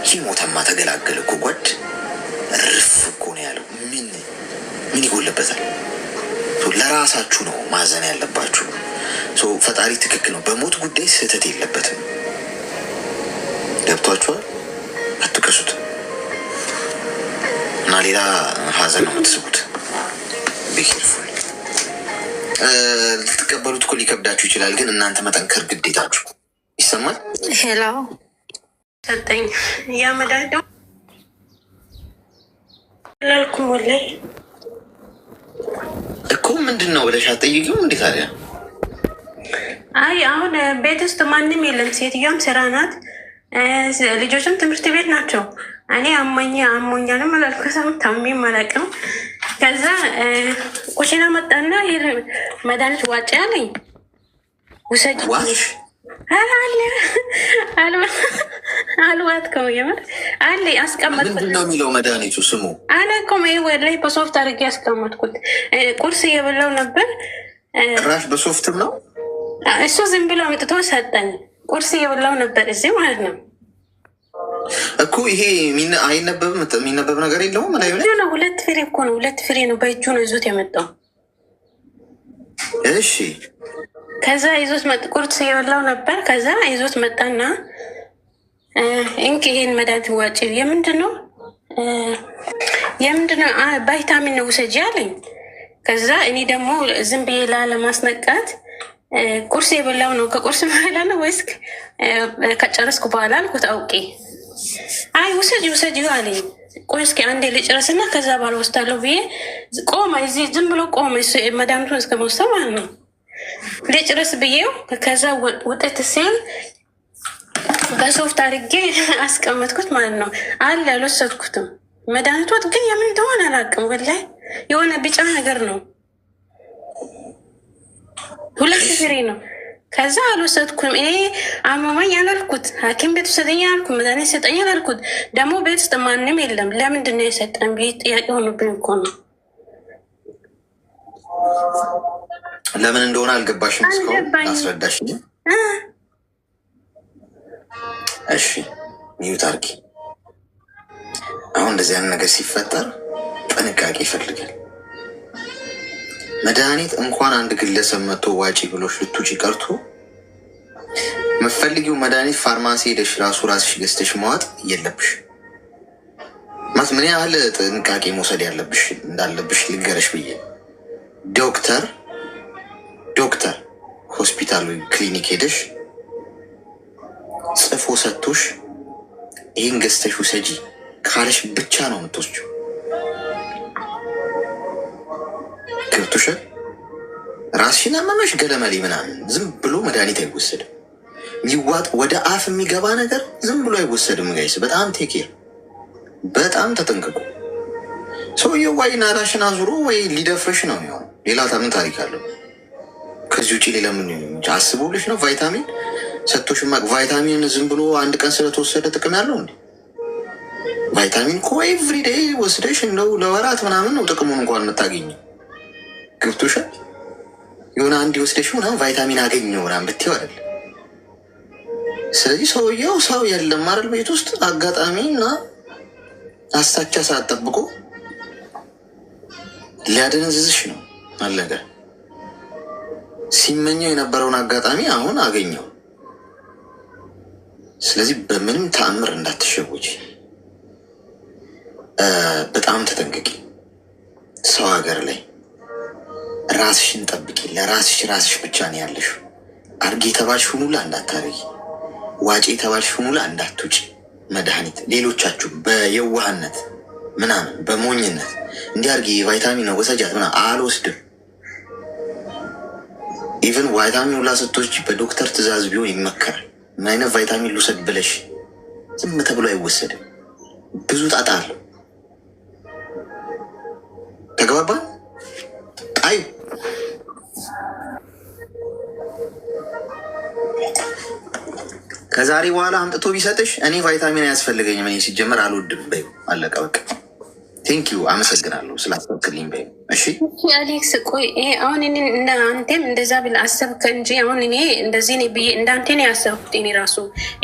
ይህ ሞተማ ተገላገለ እኮ ጓድ። እርፍ እኮ ነው ያለው። ምን ይጎለበታል? ለራሳችሁ ነው ማዘን ያለባችሁ። ፈጣሪ ትክክል ነው። በሞት ጉዳይ ስህተት የለበትም። ገብቷችኋል? አትከሱት እና ሌላ ሀዘን ነው የምትስቡት። ቢኬርፉል። ልትቀበሉት እኮ ሊከብዳችሁ ይችላል፣ ግን እናንተ መጠንከር ግዴታችሁ። ይሰማል? ሄሎ ሰጠኝ ያመዳደው ላልኩም ወላይ እኮ ምንድን ነው ብለሽ አትጠይቂው እንዴ ታዲያ? አይ አሁን ቤት ውስጥ ማንም የለም። ሴትዮዋም ስራ ናት፣ ልጆችም ትምህርት ቤት ናቸው። እኔ አሞኛንም አላልኩትም፣ ታሜም አላውቅም። ከዛ ቁሽና መጣና መድኃኒት ዋጭ ያለኝ ውሰጅ አልዋትከው የምር አለ አስቀመጥኩት። ምንድን ነው የሚለው መድኃኒቱ ስሙ? አለ እኮ ላይ በሶፍት አድርጌ ያስቀመጥኩት። ቁርስ እየበላው ነበር። ራሽ በሶፍትም ነው እሱ ዝም ብሎ አምጥቶ ሰጠኝ። ቁርስ እየበላው ነበር እዚህ ማለት ነው እኮ። ይሄ አይነበብም፣ የሚነበብ ነገር የለውም። ነው ሁለት ፍሬ እኮ ነው፣ ሁለት ፍሬ ነው። በእጁ ነው ይዞት የመጣው። እሺ ከዛ ይዞት ቁርስ እየበላው ነበር። ከዛ ይዞት መጣና እንክ ይሄን መድኃኒት ዋጭ። የምንድን ነው ቫይታሚን ነው ውሰጂ አለኝ። ከዛ እኔ ደግሞ ዝም ብዬ ላለማስነቃት ቁርስ የበላው ነው ከቁርስ በኋላ ነው ወይስ ከጨረስኩ በኋላ አልኩት አውቄ። አይ ውሰጂ አለኝ። ቆይ እስኪ አንዴ ልጨረስና ከዛ በኋላ ወስዳለሁ ብዬ ቆመ። እዚህ ዝም ብሎ ቆመ መድኃኒቱን እስከ መውሰድ ማለት ነው። ልጨርስ ብዬው ከዛ ውጤት ሲል በሶፍት አድርጌ አስቀመጥኩት ማለት ነው። አለ አልወሰድኩትም። መድኃኒቶት ግን የምን እንደሆነ አላውቅም። ወላሂ የሆነ ቢጫ ነገር ነው፣ ሁለት ፍሬ ነው። ከዛ አልወሰድኩም። እኔ አመመኝ አላልኩት፣ ሐኪም ቤት ውሰደኝ አልኩ፣ መድኃኒት ሰጠኝ አላልኩት። ደግሞ ቤት ውስጥ ማንም የለም። ለምንድን ነው የሰጠን ብዬ ጥያቄ ሆኖብኝ እኮ ነው። ለምን እንደሆነ አልገባሽም? እስካሁን አስረዳሽ። እሺ ሚዩት አድርጊ። አሁን እንደዚህ አይነት ነገር ሲፈጠር ጥንቃቄ ይፈልጋል። መድኃኒት እንኳን አንድ ግለሰብ መጥቶ ዋጪ ብሎሽ ልትውጪ ቀርቶ መፈልጊው መድኃኒት ፋርማሲ ሄደሽ ራስሽ ገዝተሽ መዋጥ የለብሽ። ማለት ምን ያህል ጥንቃቄ መውሰድ እንዳለብሽ ልንገረሽ ብዬ ዶክተር ሆስፒታል ወይ ክሊኒክ ሄደሽ ጽፎ ሰጥቶሽ ይህን ገዝተሽ ውሰጂ ካለሽ ብቻ ነው የምትወስጂው። ገብቶሻል? ራስሽን አመመሽ ገለመሌ ምናምን ዝም ብሎ መድኃኒት አይወሰድም። ይዋጥ ወደ አፍ የሚገባ ነገር ዝም ብሎ አይወሰድም። ጋይስ በጣም ቴኬር፣ በጣም ተጠንቀቁ። ሰውየው ወይ ናላሽን አዙሮ ወይ ሊደፍረሽ ነው የሚሆነው። ሌላ ምን ታሪክ አለው? ከዚህ ውጭ ሌላ ምን አስቦልሽ ነው? ቫይታሚን ሰጥቶሽ ቫይታሚን ዝም ብሎ አንድ ቀን ስለተወሰደ ጥቅም ያለው እንዴ? ቫይታሚን እኮ ኤቭሪዴይ ወስደሽ እንደው ለወራት ምናምን ነው ጥቅሙን እንኳን የምታገኘ። ገብቶሻል? የሆነ አንድ ወስደሽ ምናምን ቫይታሚን አገኘው ምናምን ብትይው አይደል? ስለዚህ ሰውየው ሰው የለም አይደል ቤት ውስጥ አጋጣሚ እና አሳቻ ሰዓት ጠብቆ ሊያደነዝዝሽ ነው አለገ። ሲመኘው የነበረውን አጋጣሚ አሁን አገኘው። ስለዚህ በምንም ተአምር እንዳትሸወጂ፣ በጣም ተጠንቀቂ። ሰው ሀገር ላይ ራስሽን ጠብቂ። ለራስሽ ብቻ ነው ያለሽ። አርጌ የተባልሽ ሁኑላ እንዳታረጊ፣ ዋጪ የተባልሽ ሁኑላ እንዳትውጪ። መድኃኒት ሌሎቻችሁ በየዋህነት ምናምን በሞኝነት እንዲህ አርጌ ቫይታሚን ነው ወሰጃት ምናምን አልወስድም። ኢቨን ቫይታሚን ሁላ ስትወስጂ በዶክተር ትዕዛዝ ቢሆን ይመከራል። ምን አይነት ቫይታሚን ልውሰድ ብለሽ ዝም ተብሎ አይወሰድም። ብዙ ጣጣ አለው። ተግባባን? አይ ከዛሬ በኋላ አምጥቶ ቢሰጥሽ እኔ ቫይታሚን አያስፈልገኝም፣ እኔ ሲጀመር አልወድም በይው። አለቀ በቃ። ቴንኪዩ አመሰግናለሁ ስላስፈክልኝ በይው። እሺ አሌክስ ቆይ አሁን እኔ አንተም እንደዛ ብለህ አሰብክ እንጂ አሁን እኔ እንደዚህ ብዬ እንዳንተ ነው ያሰብኩት። እኔ ራሱ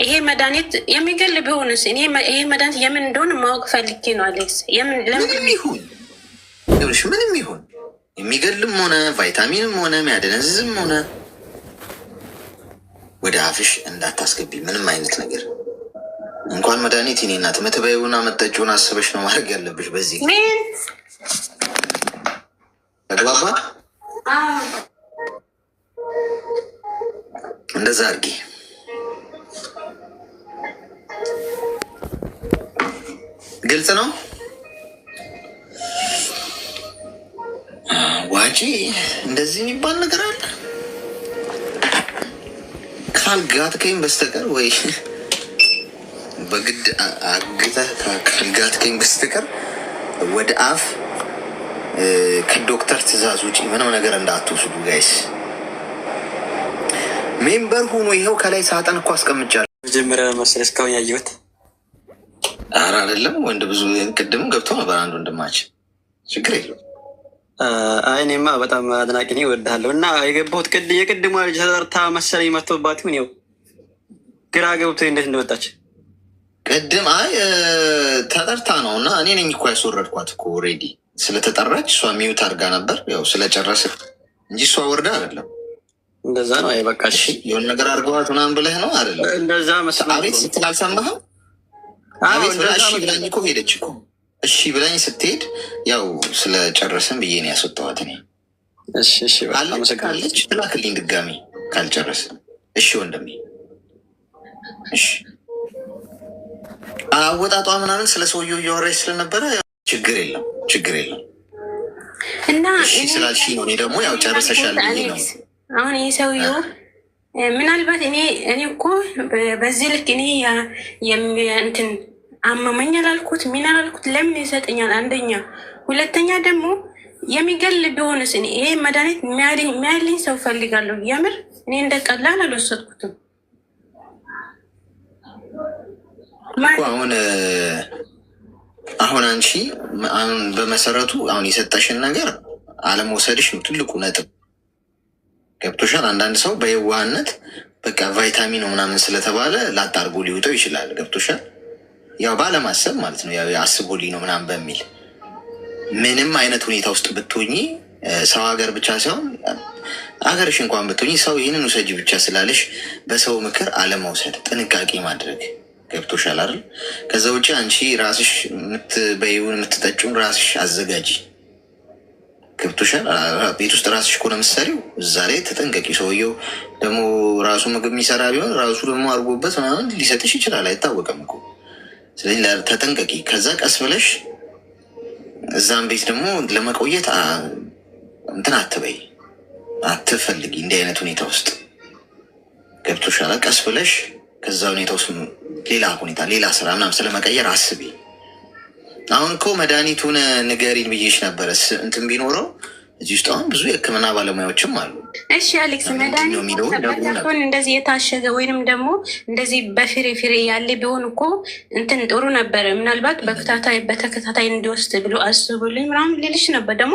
ይሄ መድኃኒት የሚገል ቢሆንስ እኔ ይሄ መድኃኒት የምን እንደሆነ ማወቅ ፈልጌ ነው አሌክስ። ምንም ይሁን ምንም ይሁን የሚገልም ሆነ ቫይታሚንም ሆነ የሚያደነዝዝም ሆነ ወደ አፍሽ እንዳታስገቢ ምንም አይነት ነገር። እንኳን መድኃኒት እኔ እናት መትበይውና መጠጪውን አስበሽ ነው ማድረግ ያለብሽ። በዚህ ተግባባ። እንደዛ አድርጊ። ግልጽ ነው። ዋጪ እንደዚህ የሚባል ነገር አለ? ካልጋትከኝ በስተቀር ወይ በግድ አግተህ ካልጋትከኝ በስተቀር ወደ አፍ ከዶክተር ትዕዛዝ ውጭ ምንም ነገር እንዳትወስዱ ጋይስ። ሜምበር ሁኑ። ይኸው ከላይ ሳጥን እኮ አስቀምጫለሁ። መጀመሪያ መሰለህ እስካሁን ያየሁት። ኧረ አይደለም ወንድ ብዙ ቅድም ገብቶ ነበር አንድ ወንድማችን። ችግር የለውም። አይ እኔማ በጣም አድናቂ ነኝ፣ እወድሃለሁ። እና የገባሁት የቅድሟ ልጅ ተጠርታ መሰለኝ መጥቶባት ይሁን፣ ያው ግራ ገብቶ እንዴት እንደወጣች ቅድም። አይ ተጠርታ ነው እና እኔ ነኝ እኮ ያስወረድኳት እኮ ኦልሬዲ ስለተጠራች እሷ ሚዩት አድርጋ ነበር። ያው ስለጨረስ እንጂ እሷ ወርዳ አይደለም። እንደዛ ነው። አይ በቃ እሺ፣ የሆነ ነገር አድርገዋት ምናምን ብለህ ነው አይደለም? እንደዛ መሰለኝ። አቤት ስትል አልሰማህም? አቤት ብላ እሺ ብላኝ እኮ ሄደች እኮ። እሺ ብላኝ ስትሄድ ያው ስለጨረስን ብዬ ነው ያስወጣኋት እኔ። እሺ እሺ፣ አለች ትላክልኝ ድጋሚ ካልጨረስን። እሺ ወንድሜ እሺ። አወጣጧ ምናምን ስለ ሰውየው እያወራች ስለነበረ ችግር የለም ችግር የለም። እና እሺ ስላልሽ ነው። እኔ ደግሞ ያው ጨርሰሻል ብዬ ነው። አሁን ይህ ሰውየው ምናልባት እኔ እኮ በዚህ ልክ እኔ እንትን አመመኝ አላልኩት ምን አላልኩት። ለምን ይሰጠኛል? አንደኛ፣ ሁለተኛ ደግሞ የሚገል ቢሆንስ እኔ ይሄ መድኃኒት የሚያልኝ ሰው ፈልጋለሁ። የምር እኔ እንደ ቀላል አልወሰድኩትም። አሁን አንቺ አሁን በመሰረቱ አሁን የሰጠሽን ነገር አለመውሰድሽ ነው ትልቁ ነጥብ። ገብቶሻል? አንዳንድ ሰው በየዋህነት በቃ ቫይታሚን ምናምን ስለተባለ ላጣርጎ ሊውጠው ይችላል። ገብቶሻል? ያው ባለማሰብ ማለት ነው። ያው አስቦልኝ ነው ምናምን በሚል ምንም አይነት ሁኔታ ውስጥ ብትሆኚ ሰው ሀገር ብቻ ሳይሆን ሀገርሽ እንኳን ብትሆኚ ሰው ይህንን ውሰጂ ብቻ ስላለሽ በሰው ምክር አለመውሰድ፣ ጥንቃቄ ማድረግ። ገብቶሻል አይደል? ከዛ ውጭ አንቺ ራስሽ የምትበይውን የምትጠጪውን ራስሽ አዘጋጂ። ገብቶሻል? ቤት ውስጥ ራስሽ እኮ ነው የምትሰሪው፣ እዛ ላይ ተጠንቀቂ። ሰውየው ደግሞ ራሱ ምግብ የሚሰራ ቢሆን ራሱ ደግሞ አድርጎበት ምናምን ሊሰጥሽ ይችላል፣ አይታወቅም እኮ። ስለዚህ ተጠንቀቂ። ከዛ ቀስ ብለሽ እዛም ቤት ደግሞ ለመቆየት እንትን አትበይ፣ አትፈልጊ። እንዲህ አይነት ሁኔታ ውስጥ ገብቶሻል። ቀስ ብለሽ ከዛ ሁኔታ ውስጥ ሌላ ሁኔታ፣ ሌላ ስራ ምናምን ስለመቀየር አስቢ። አሁን እኮ መድኃኒቱን ንገሪን ብዬሽ ነበረ። እንትን ቢኖረው እዚህ ውስጥ አሁን ብዙ የሕክምና ባለሙያዎችም አሉ። እሺ አሌክስ፣ መድኃኒቱን እንደዚህ የታሸገ ወይንም ደግሞ እንደዚህ በፍሬ ፍሬ ያለ ቢሆን እኮ እንትን ጥሩ ነበረ። ምናልባት በተከታታይ እንዲወስድ ብሎ አስቡልኝ ምናምን ልልሽ ነበር። ደግሞ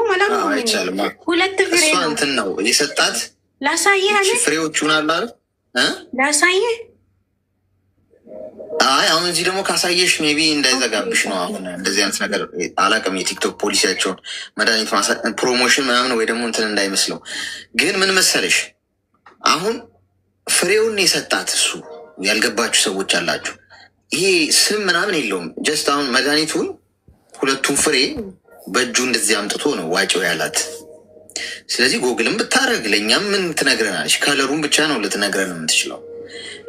አይቻልም። ሁለት ፍሬ ነው እንትን ነው የሰጣት። ላሳየህ ፍሬዎቹን አለ ላሳየህ። አይ አሁን እዚህ ደግሞ ካሳየሽ ሜቢ እንዳይዘጋብሽ ነው። አሁን እንደዚህ አይነት ነገር አላውቅም፣ የቲክቶክ ፖሊሲያቸውን መድኃኒት ፕሮሞሽን ምናምን ወይ ደግሞ እንትን እንዳይመስለው። ግን ምን መሰለሽ አሁን ፍሬውን የሰጣት እሱ ያልገባችሁ ሰዎች አላችሁ። ይሄ ስም ምናምን የለውም። ጀስት አሁን መድኃኒቱን ሁለቱን ፍሬ በእጁ እንደዚህ አምጥቶ ነው ዋጭው ያላት። ስለዚህ ጎግልም ብታደረግ ለእኛም ምን ትነግረናለች? ከለሩን ብቻ ነው ልትነግረን የምትችለው።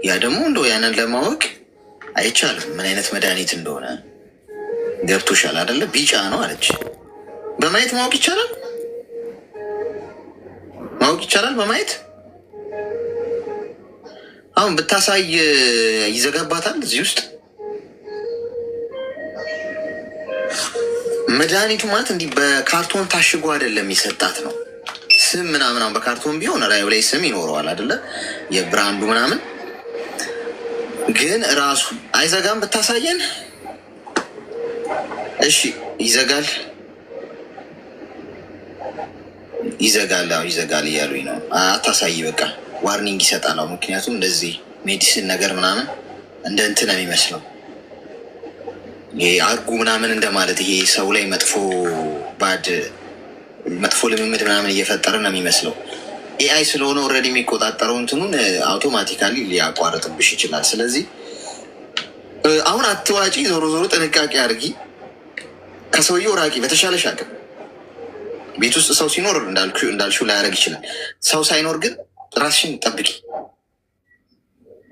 ያ ደግሞ እንደው ያንን ለማወቅ አይቻልም ምን አይነት መድኃኒት እንደሆነ። ገብቶሻል አይደለ? ቢጫ ነው አለች። በማየት ማወቅ ይቻላል፣ ማወቅ ይቻላል በማየት። አሁን ብታሳይ ይዘጋባታል። እዚህ ውስጥ መድኃኒቱ ማለት እንዲህ በካርቶን ታሽጎ አይደለም የሰጣት ነው። ስም ምናምን በካርቶን ቢሆን ራዩ ላይ ስም ይኖረዋል አይደለ? የብራንዱ ምናምን ግን ራሱ አይዘጋም። ብታሳየን እሺ። ይዘጋል ይዘጋል ይዘጋል እያሉኝ ነው። አታሳይ በቃ ዋርኒንግ ይሰጣል። ምክንያቱም እንደዚህ ሜዲሲን ነገር ምናምን እንደ እንትን ነው የሚመስለው። ይሄ አርጉ ምናምን እንደማለት፣ ይሄ ሰው ላይ መጥፎ ልምምድ ምናምን እየፈጠረ ነው የሚመስለው። ኤአይ ስለሆነ ኦልሬዲ የሚቆጣጠረው እንትኑን አውቶማቲካሊ ሊያቋርጥብሽ ይችላል። ስለዚህ አሁን አትዋጪ። ዞሮ ዞሮ ጥንቃቄ አድርጊ። ከሰውየው ራቂ በተሻለሽ አቅም። ቤት ውስጥ ሰው ሲኖር እንዳልሽው ላያደርግ ይችላል። ሰው ሳይኖር ግን ራስሽን ጠብቂ።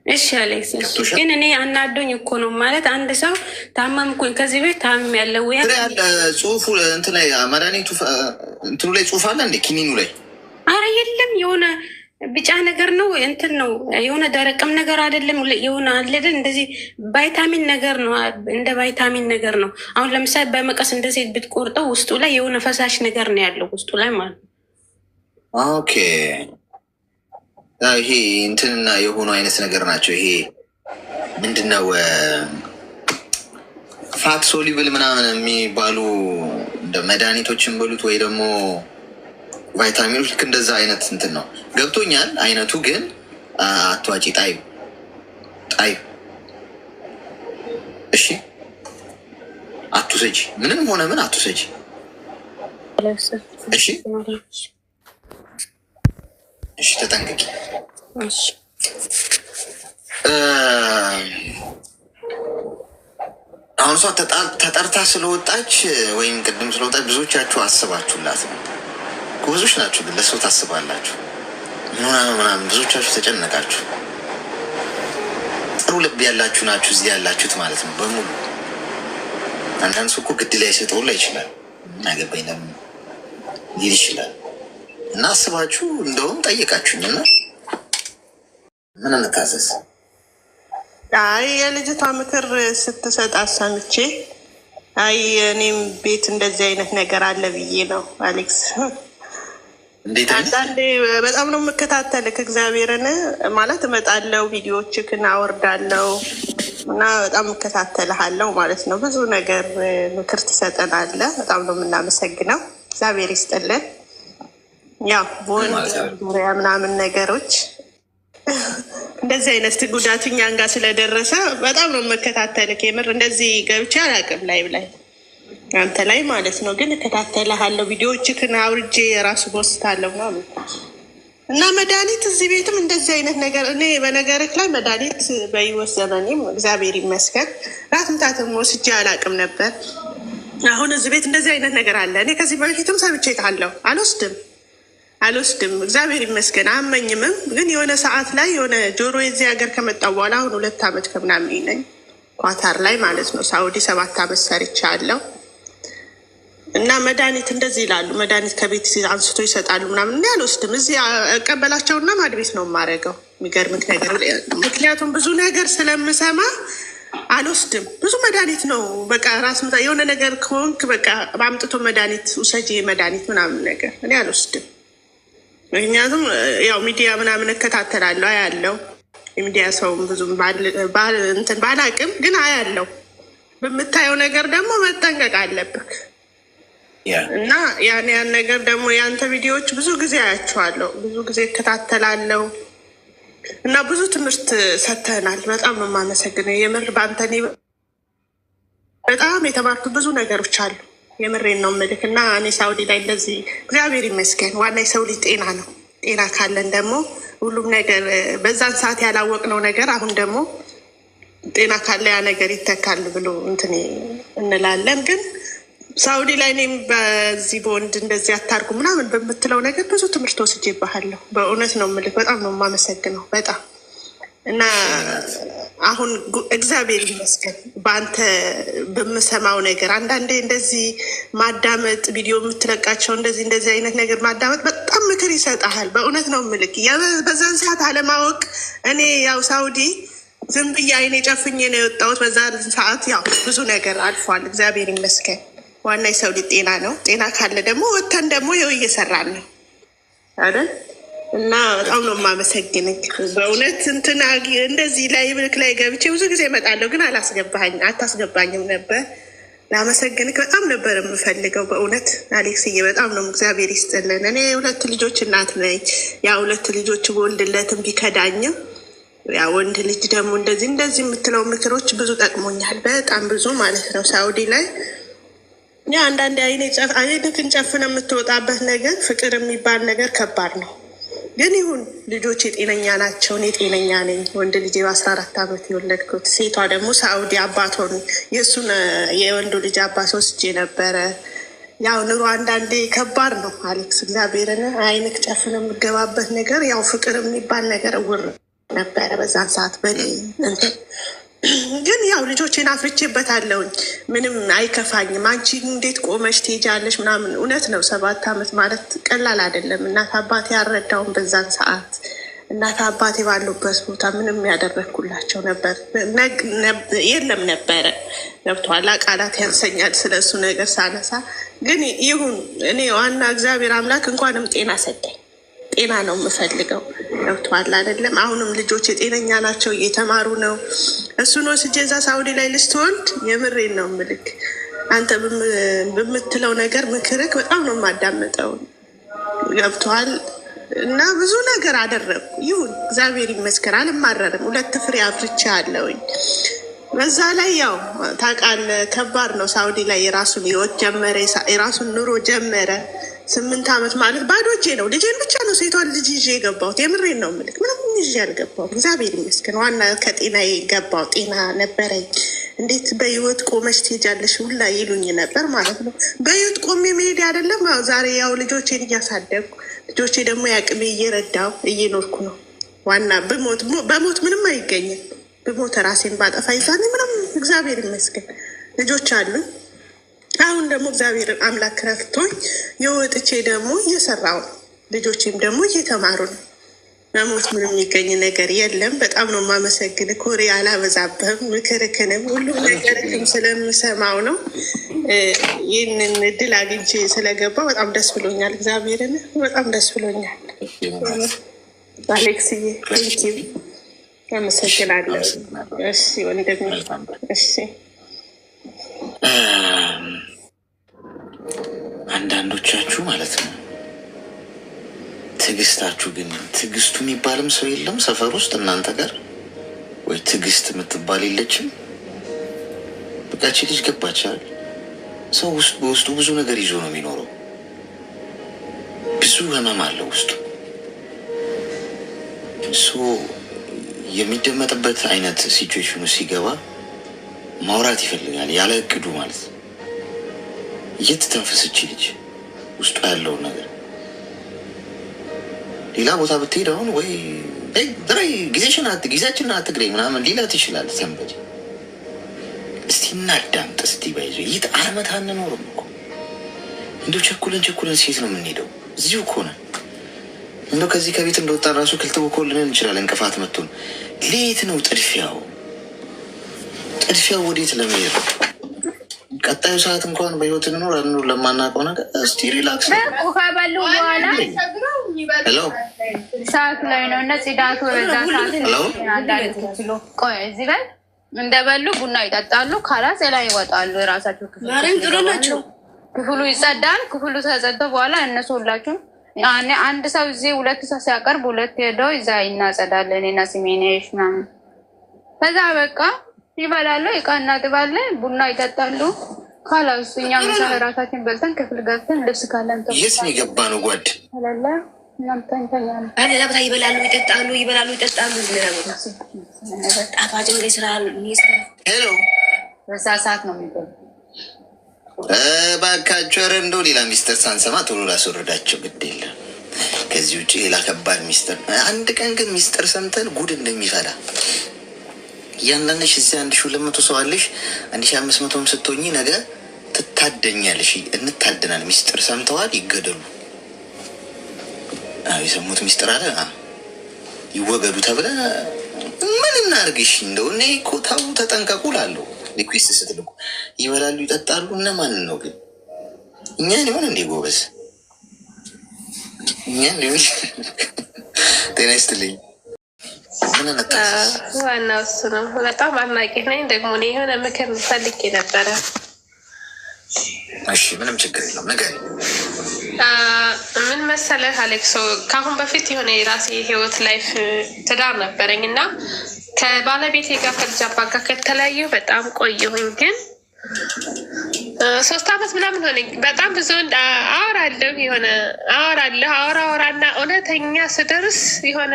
እሺ አሌክስ፣ ግን እኔ አናዶኝ እኮ ነው ማለት አንድ ሰው ታመምኩኝ ከዚህ ቤት ታመም ያለው ያለ ጽሁፉ እንትን ላይ መድኃኒቱ እንትኑ ላይ ጽሁፍ አለ እንደ ኪኒኑ ላይ። አረ የለም፣ የሆነ ቢጫ ነገር ነው እንትን ነው የሆነ ደረቅም ነገር አይደለም። የሆነ አለደ እንደዚህ ቫይታሚን ነገር ነው፣ እንደ ቫይታሚን ነገር ነው። አሁን ለምሳሌ በመቀስ እንደዚህ ብትቆርጠው ውስጡ ላይ የሆነ ፈሳሽ ነገር ነው ያለው ውስጡ ላይ ማለት ነው። ኦኬ፣ ይሄ እንትንና የሆኑ አይነት ነገር ናቸው። ይሄ ምንድነው ፋት ሶሊብል ምናምን የሚባሉ እንደ መድኃኒቶችን በሉት ወይ ደግሞ ቫይታሚኖች ልክ እንደዛ አይነት እንትን ነው። ገብቶኛል አይነቱ። ግን አትዋጪ። ጣይ እሺ፣ አትውሰጂ። ምንም ሆነ ምን አትውሰጂ። እሺ እሺ፣ ተጠንቅቂ። አሁን እሷ ተጠርታ ስለወጣች ወይም ቅድም ስለወጣች ብዙዎቻችሁ አስባችሁላት ነው። ብዙዎች ናችሁ ግን ለሰው ታስባላችሁ ምናምን ብዙዎቻችሁ ተጨነቃችሁ። ጥሩ ልብ ያላችሁ ናችሁ እዚህ ያላችሁት ማለት ነው በሙሉ። አንዳንድ ሰው እኮ ግድ ላይ ሰጠውላ ይችላል አገባኝ ለምን ሊል ይችላል። እና አስባችሁ እንደውም ጠይቃችሁኝ እና ምን እንታዘዝ። አይ የልጅቷ ምክር ስትሰጥ አሰምቼ አይ እኔም ቤት እንደዚህ አይነት ነገር አለ ብዬ ነው አሌክስ። አንዳንዴ በጣም ነው የምከታተልህ እግዚአብሔርን ማለት እመጣለሁ፣ ቪዲዮዎችህን አወርዳለሁ እና በጣም እከታተልሃለሁ ማለት ነው። ብዙ ነገር ምክር ትሰጠናለህ። በጣም ነው የምናመሰግነው። እግዚአብሔር ይስጥልን። ያው በወንድ ዙሪያ ምናምን ነገሮች እንደዚህ አይነት ጉዳት እኛን ጋር ስለደረሰ በጣም ነው የምከታተልህ። የምር እንደዚህ ገብቼ አላውቅም ላይ አንተ ላይ ማለት ነው። ግን እከታተልሃለሁ፣ ቪዲዮዎችህን አውርጄ የራሱ ወስታለሁ ምናምን እና መድኃኒት እዚህ ቤትም እንደዚህ አይነት ነገር እኔ በነገርህ ላይ መድኃኒት በህይወት ዘመኔም እግዚአብሔር ይመስገን ራት ምታትም ወስጄ አላውቅም ነበር። አሁን እዚህ ቤት እንደዚህ አይነት ነገር አለ። እኔ ከዚህ በፊትም ሰምቼ ካለሁ አልወስድም እግዚአብሔር ይመስገን አመኝምም። ግን የሆነ ሰዓት ላይ የሆነ ጆሮ የዚህ ሀገር ከመጣ በኋላ አሁን 2 ዓመት ከምናምን ነኝ ኳታር ላይ ማለት ነው። ሳውዲ 7 ዓመት ሰርቻለሁ። እና መድኃኒት እንደዚህ ይላሉ፣ መድኃኒት ከቤት አንስቶ ይሰጣሉ ምናምን። እኔ አልወስድም። እዚህ እቀበላቸውና ማድቤት ነው የማደርገው። የሚገርምክ ነገር ምክንያቱም ብዙ ነገር ስለምሰማ አልወስድም። ብዙ መድኃኒት ነው በቃ ራስ የሆነ ነገር ከሆንክ በቃ በአምጥቶ መድኃኒት ውሰጂ መድኃኒት ምናምን ነገር እኔ አልወስድም። ምክንያቱም ያው ሚዲያ ምናምን እከታተላለሁ፣ አያለው። የሚዲያ ሰውም ብዙም እንትን ባላቅም ግን አያለው። በምታየው ነገር ደግሞ መጠንቀቅ አለብክ እና ያን ነገር ደግሞ የአንተ ቪዲዮዎች ብዙ ጊዜ አያቸዋለሁ፣ ብዙ ጊዜ እከታተላለሁ እና ብዙ ትምህርት ሰጥተናል። በጣም ነው የማመሰግነው የምር በአንተ በጣም የተማርኩ ብዙ ነገሮች አሉ። የምሬን ነው የምልክ እና እኔ ሳውዲ ላይ እንደዚህ እግዚአብሔር ይመስገን። ዋና የሰው ልጅ ጤና ነው። ጤና ካለን ደግሞ ሁሉም ነገር በዛን ሰዓት ያላወቅነው ነገር አሁን ደግሞ ጤና ካለ ያ ነገር ይተካል ብሎ እንትን እንላለን። ግን ሳውዲ ላይ እኔም በዚህ በወንድ እንደዚህ አታርጉ ምናምን በምትለው ነገር ብዙ ትምህርት ወስጄብሃለሁ። በእውነት ነው የምልህ። በጣም ነው የማመሰግነው በጣም እና አሁን እግዚአብሔር ይመስገን በአንተ በምሰማው ነገር አንዳንዴ እንደዚህ ማዳመጥ ቪዲዮ የምትለቃቸው እንደዚህ አይነት ነገር ማዳመጥ በጣም ምክር ይሰጣል። በእውነት ነው የምልህ። በዛን ሰዓት አለማወቅ እኔ ያው ሳውዲ ዝም ብዬ አይኔ ጨፍኜ ነው የወጣሁት። በዛ ሰዓት ያው ብዙ ነገር አልፏል። እግዚአብሔር ይመስገን። ዋና የሰው ልጅ ጤና ነው። ጤና ካለ ደግሞ ወተን ደግሞ ይኸው እየሰራን ነው አይደል? እና በጣም ነው የማመሰግንህ በእውነት እንትና እንደዚህ ላይ ብልክ ላይ ገብቼ ብዙ ጊዜ እመጣለሁ፣ ግን አታስገባኝም ነበር። ላመሰግንህ በጣም ነበር የምፈልገው በእውነት አሌክስዬ፣ በጣም ነው እግዚአብሔር ይስጥልን። እኔ 2 ልጆች እናት ነኝ። ያ 2 ልጆች ወልድለትም ቢከዳኝም ያ ወንድ ልጅ ደግሞ እንደዚህ የምትለው ምክሮች ብዙ ጠቅሞኛል፣ በጣም ብዙ ማለት ነው። ሳውዲ ላይ ያ አንዳንድ አይንክን ጨፍነ የምትወጣበት ነገር ፍቅር የሚባል ነገር ከባድ ነው። ግን ይሁን ልጆች የጤነኛ ናቸው። እኔ ጤነኛ ነኝ። ወንድ ልጅ 14 ዓመት የወለድኩት፣ ሴቷ ደግሞ ሳኡዲ አባቶን የእሱን የወንዱ ልጅ አባት ወስጄ ነበረ። ያው ኑሮ አንዳንዴ ከባድ ነው አሌክስ። እግዚአብሔርን አይንክ ጨፍነ የምገባበት ነገር ያው ፍቅር የሚባል ነገር እውር ነበረ በዛን ሰዓት በኔ እንትን ግን ያው ልጆቼን አፍርቼበታለሁኝ። ምንም አይከፋኝም። አንቺ እንዴት ቆመሽ ትሄጃለሽ ምናምን። እውነት ነው 7 ዓመት ማለት ቀላል አይደለም። እናት አባቴ ያልረዳውን በዛን ሰዓት እናት አባቴ ባሉበት ቦታ ምንም ያደረግኩላቸው ነበር የለም ነበረ። ገብቶሃል? ቃላት ያንሰኛል ስለሱ ነገር ሳነሳ። ግን ይሁን እኔ ዋና እግዚአብሔር አምላክ እንኳንም ጤና ሰጠኝ። ጤና ነው የምፈልገው። ገብቶሃል አይደለም? አሁንም ልጆች የጤነኛ ናቸው፣ እየተማሩ ነው። እሱን ወስጄ እዛ ሳውዲ ላይ ልስትወልድ የምሬን ነው ምልክ አንተ በምትለው ነገር ምክርክ በጣም ነው የማዳምጠው። ገብቶሃል? እና ብዙ ነገር አደረግኩ። ይሁን እግዚአብሔር ይመስገን፣ አልማረርም። 2 ፍሬ አፍርቼ አለውኝ። በዛ ላይ ያው ታውቃለህ ከባድ ነው። ሳውዲ ላይ የራሱን ህይወት ጀመረ፣ የራሱን ኑሮ ጀመረ። 8 ዓመት ማለት ባዶ እጄ ነው። ልጄን ብቻ ነው ሴቷን ልጅ ይዤ የገባሁት። የምሬን ነው ምልክ ምንም ይዤ አልገባሁም። እግዚአብሔር ይመስገን። ዋና ከጤና የገባው ጤና ነበረኝ። እንዴት በህይወት ቆመች ትሄጃለሽ ሁላ ይሉኝ ነበር ማለት ነው። በህይወት ቆሜ መሄድ አይደለም። ዛሬ ያው ልጆቼን እያሳደግኩ ልጆቼ ደግሞ ያቅሜ እየረዳው እየኖርኩ ነው። ዋና በሞት ምንም አይገኝም። በሞት ራሴን ባጠፋ ይዛኔ ምንም እግዚአብሔር ይመስገን ልጆች አሉ። አሁን ደግሞ እግዚአብሔር አምላክ ረድቶኝ የወጥቼ ደግሞ እየሰራው ነው። ልጆቼም ደግሞ እየተማሩ ነው። መሞት ምንም የሚገኝ ነገር የለም። በጣም ነው የማመሰግን። ኮሬ አላበዛብህም። ምክርክንም ሁሉም ነገርክም ስለምሰማው ነው። ይህንን እድል አግኝቼ ስለገባው በጣም ደስ ብሎኛል። እግዚአብሔርን በጣም ደስ ብሎኛል። አሌክስዬ ቴንኪው፣ አመሰግናለሁ። እሺ ወንድሜ፣ እሺ አንዳንዶቻችሁ ማለት ነው ትዕግስታችሁ ግን ትዕግስቱ የሚባልም ሰው የለም ሰፈር ውስጥ እናንተ ጋር ወይ ትዕግስት የምትባል የለችም። በቃች ልጅ ገባቻል። ሰው ውስጥ በውስጡ ብዙ ነገር ይዞ ነው የሚኖረው። ብዙ ህመም አለው ውስጡ። እሱ የሚደመጥበት አይነት ሲቹዌሽኑ ሲገባ ማውራት ይፈልጋል ያለ እቅዱ ማለት ነው። እየተተንፈሰች ልጅ ውስጡ ያለውን ነገር ሌላ ቦታ ብትሄድ አሁን ወይ ጊዜያችንን አትግሬ ምናምን ሊላት ይችላል ሰንበድ። እስቲ እናዳምጥ እስቲ። ባይዞ ይት አመት አንኖርም እኮ እንደው ቸኩለን ሴት ነው የምንሄደው። እዚሁ እኮ ነው እንደው ከዚህ ከቤት እንደወጣ ራሱ ክልትው እኮ ልንን እንችላለን። እንቅፋት መጥቶን ሌት ነው ጥድፊያው ወዴት ለመሄድ ቀጣዩ ሰዓት እንኳን በህይወት እንኖር አንኖር ለማናውቀው ነገር እስቲ ሪላክስ ከበሉ በኋላ ሄሎ ሰዓት ላይ ነው እና ጽዳቱ በዛ ሰዓት ቆይ እዚህ ላይ እንደበሉ ቡና ይጠጣሉ። ካላስ ላይ ይወጣሉ። የራሳቸው ክፍሉ ይጸዳል። ክፍሉ ተጸዳ በኋላ እነሱ ሁላችሁም አንድ ሰው እዚህ 2 ሰው ሲያቀርብ 2 ሄደው እዛ እናጸዳለን። እኔና ሲሜኔሽ ምናምን ከዛ በቃ ይበላሉ። እቃ እናጥባለን። ቡና ይጠጣሉ። ካላስ እኛ ምሳ ራሳችን በልተን ክፍል ገብተን ልብስ ካለን የት ነው የገባ ነው ጓድ አላላ እናንተኛለን ሌላ ቦታ ይበላሉ ይጠጣሉ። ጣፋጭ እንደ ስራ ሄሎ በዛ ሰዓት ነው የሚገቡ። እባካችሁ ኧረ እንደው ሌላ ሚስጥር ሳንሰማ ቶሎ ላስወርዳቸው ግድ የለም። ከዚህ ውጭ ሌላ ከባድ ሚስጥር አንድ ቀን ግን ሚስጥር ሰምተን ጉድ እንደሚፈላ እያንዳንድሽ እዚህ 1200 ሰው አለሽ 1500ም ስትሆኚ ነገ ትታደኛለሽ። እንታደናል። ሚስጥር ሰምተዋል ይገደሉ። የሰሙት ሚስጥር አለ ይወገዱ ተብለ ምን እናርግሽ? እንደው እኔ እኮ ታው ተጠንቀቁ ላለው ሪኩዌስት ስትልኩ ይበላሉ ይጠጣሉ። እነማንን ነው ግን? እኛን ይሆን እንዴ ጎበዝ? እኛን ሊሆን ጤና ይስጥልኝ። ዋናው እሱ ነው። በጣም አድናቂ ነኝ። ደግሞ እኔ የሆነ ምክር ፈልጌ ነበረ። እሺ ምንም ችግር የለውም ነገር ምን መሰለህ አሌክሶ፣ ከአሁን በፊት የሆነ የራሴ ህይወት ላይፍ ትዳር ነበረኝ እና ከባለቤቴ ጋር ከልጅ አባት ጋር ከተለያየሁ በጣም ቆየሁኝ። ግን 3 አመት ምናምን ሆነኝ። በጣም ብዙ አወራና እውነተኛ ስደርስ የሆነ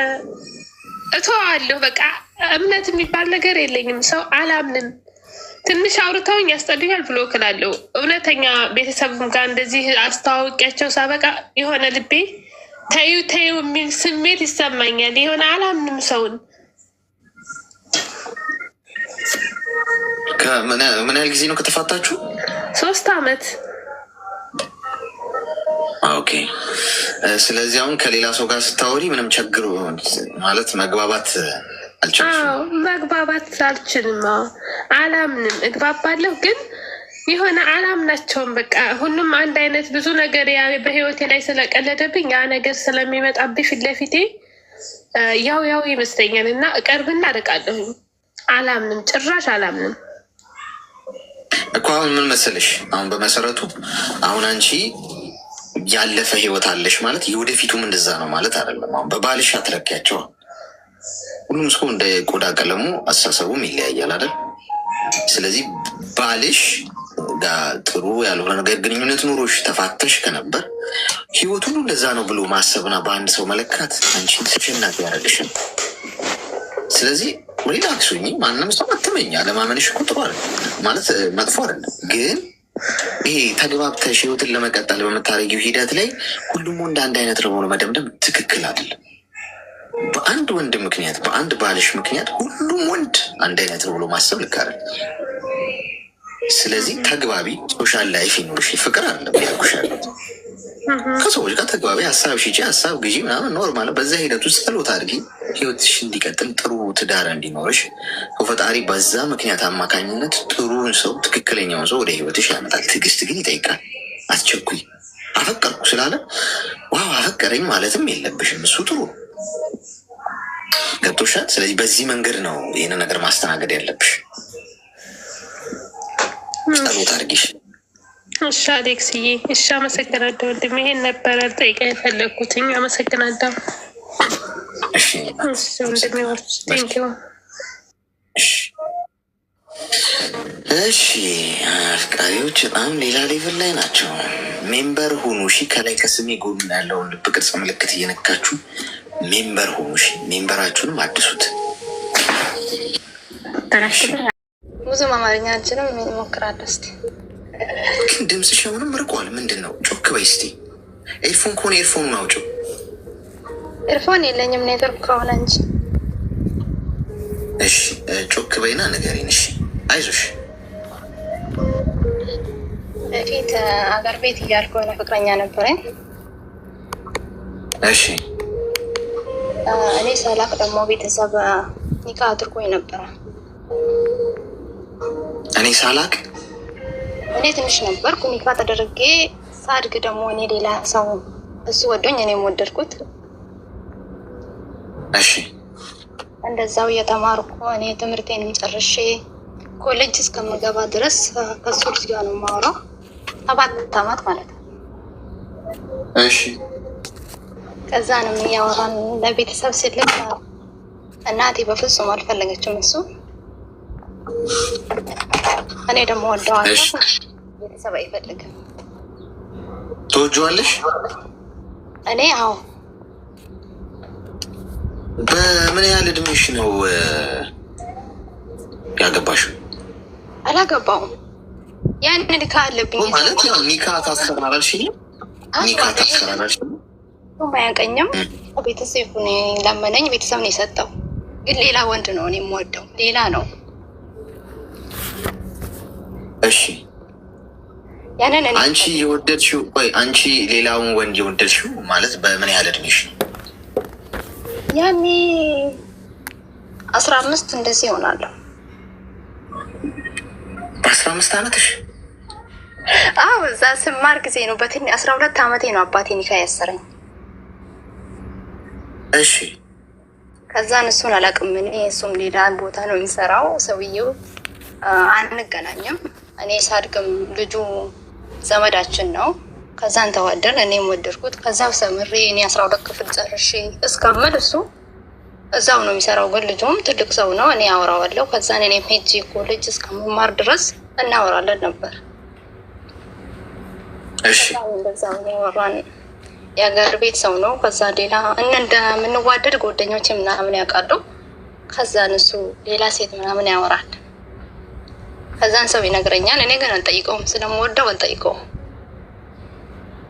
እተዋለሁ። በቃ እምነት የሚባል ነገር የለኝም። ሰው አላምንም። ትንሽ አውርተውኝ ያስጠሉኛል ብሎ እክላለሁ። እውነተኛ ቤተሰብም ጋር እንደዚህ አስተዋውቂያቸው ሳበቃ የሆነ ልቤ ተዩ የሚል ስሜት ይሰማኛል። የሆነ አላምንም ሰውን። ምን ያህል ጊዜ ነው ከተፋታችሁ? 3 አመት። ኦኬ። ስለዚህ አሁን ከሌላ ሰው ጋር ስታወሪ ምንም ችግር ማለት መግባባት አልችልም። መግባባት አልችልም። አላምንም። እግባባለሁ ግን የሆነ አላምናቸውም። በቃ ሁሉም አንድ አይነት ብዙ ነገር በህይወቴ ላይ ስለቀለደብኝ ያ ነገር ስለሚመጣብኝ ፊት ለፊቴ ያው ይመስለኛል እና እቀርብና እርቃለሁኝ። አላምንም፣ ጭራሽ አላምንም እኮ። አሁን ምን መሰለሽ፣ አሁን በመሰረቱ አሁን አንቺ ያለፈ ህይወት አለሽ ማለት የወደፊቱም እንደዛ ነው ማለት አይደለም። አሁን በባልሽ አትለኪያቸው። ሁሉም ሰው እንደ ቆዳ ቀለሙ አስተሳሰቡም ይለያያል አይደል? ስለዚህ ባልሽ ጋር ጥሩ ያልሆነ ነገር ግንኙነት ኑሮሽ ተፋተሽ ከነበር ህይወት ሁሉ እንደዛ ነው ብሎ ማሰብና በአንድ ሰው መለካት አንቺን ተሸናፊ ያደረግሽን። ስለዚህ ሪላክስ ሁኚ። ማንም ሰው አትመኛ። ለማመንሽ እኮ ጥሩ አይደለም ማለት መጥፎ አይደለም፣ ግን ይሄ ተግባብተሽ ህይወትን ለመቀጠል በምታደርጊው ሂደት ላይ ሁሉም ወንድ አንድ አይነት ነው መደምደም ትክክል አይደለም። በአንድ ወንድ ምክንያት በአንድ ባልሽ ምክንያት ሁሉም ወንድ አንድ አይነት ነው ብሎ ማሰብ ልክ አይደለም። ስለዚህ ተግባቢ ሶሻል ላይፍ ይኖርሽ። ፍቅር አይደለም ያልኩሻል። ከሰዎች ጋር ተግባቢ፣ ሀሳብ ሽጪ፣ ሀሳብ ግዢ ምናምን ኖርማል። በዛ ሂደት ውስጥ ጸሎት አድርጊ፣ ህይወትሽ እንዲቀጥል ጥሩ ትዳር እንዲኖርሽ። ፈጣሪ በዛ ምክንያት አማካኝነት ጥሩን ሰው ትክክለኛውን ሰው ወደ ህይወትሽ ያመጣል። ትዕግስት ግን ይጠይቃል። አስቸኩይ አፈቀርኩ ስላለ ዋው አፈቀረኝ ማለትም የለብሽም። እሱ ጥሩ ገብቶሻል። ስለዚህ በዚህ መንገድ ነው ይህን ነገር ማስተናገድ ያለብሽ። ጸሎት አድርጊሽ። እሺ አሌክስዬ፣ እሺ አመሰግናለሁ ወንድሜ። ይሄን ነበረ ጠይቀ የፈለግኩትኝ። አመሰግናለሁ። እሺ ወንድሜ ቴንኪው። እሺ አፍቃሪዎች በጣም ሌላ ሌቭል ላይ ናቸው። ሜምበር ሆኑ። እሺ ከላይ ከስሜ ጎን ያለውን ልብ ቅርጽ ምልክት እየነካችሁ ሜምበር ሆኑ። እሺ ሜምበራችሁንም አድሱት። ብዙም አማርኛ አልችልም። ምን እሞክራለሁ እስኪ። ግን ድምፅሽ አሁንም ርቋል። ምንድን ነው? ጮክ በይ እስኪ። ኤርፎን ከሆነ ኤርፎኑን አውጪው። ኤርፎን የለኝም ኔትወርክ ከሆነ እንጂ። እሺ ጮክ በይና ንገሪን። እሺ አይዞሽ። በፊት አገር ቤት እያልኩ ነው ፍቅረኛ ነበረኝ። እሺ እኔ ሳላቅ ደግሞ ቤተሰብ ኒካ አድርጎኝ ነበረ። እኔ ሳላቅ እኔ ትንሽ ነበርኩ። ኒካ ተደርጌ ሳድግ ደግሞ እኔ ሌላ ሰው እሱ ወዶኝ እኔም ወደድኩት። እሺ እንደዛው እየተማርኩ እኔ ትምህርቴንም ጨርሼ ኮሌጅ እስከምገባ ድረስ ከሱ ልጅ ጋር ነው የማወራው። 7 ዓመት ማለት ነው። እሺ ከዛንም እያወራን ለቤተሰብ ስልክ እናቴ በፍጹም አልፈለገችም እሱ። እኔ ደግሞ ወደዋለሁ፣ ቤተሰብ አይፈልግም። ትወጂዋለሽ? እኔ አዎ። በምን ያህል እድሜሽ ነው ያገባሽው? አላገባውም። ያን ኒካ አለብኝ ማለት ያው ኒካ ታሰራራልሽ? ኒካ ታሰራራልሽ? አያውቀኝም። ቤተሰብ ለመነኝ፣ ቤተሰብ ነው የሰጠው። ግን ሌላ ወንድ ነው እኔ የምወደው፣ ሌላ ነው። እሺ ያንን አንቺ የወደድሽው አንቺ ሌላውን ወንድ የወደድሽው ማለት በምን ያህል እድሜሽ ነው? ያኔ 15 እንደዚህ ይሆናለሁ። በ15 ዓመትሽ? አዎ እዛ ስማር ጊዜ ነው። 12 ዓመቴ ነው አባቴ ኒካ ያሰረኝ። እሺ ከዛን እሱን አላውቅም እኔ። እሱም ሌላ ቦታ ነው የሚሰራው ሰውዬው። አንገናኝም። እኔ ሳድግም ልጁ ዘመዳችን ነው። ከዛን ተዋደን፣ እኔም ወደድኩት። ከዛው ሰምሬ እኔ 12 ክፍል ጨርሼ እስከምል እሱ እዛው ነው የሚሰራው። ግን ልጁም ትልቅ ሰው ነው። እኔ አወራዋለሁ። ከዛን እኔም ሄጄ ኮሌጅ እስከምማር ድረስ እናወራለን ነበር። እሺ እንደዛው ያወራን። የሀገር ቤት ሰው ነው። ከዛ ሌላ እንደምንዋደድ ጓደኞቼ ምናምን ያውቃሉ። ከዛን እሱ ሌላ ሴት ምናምን ያወራል። ከዛን ሰው ይነግረኛል። እኔ ግን አልጠይቀውም፣ ስለምወደው አልጠይቀውም።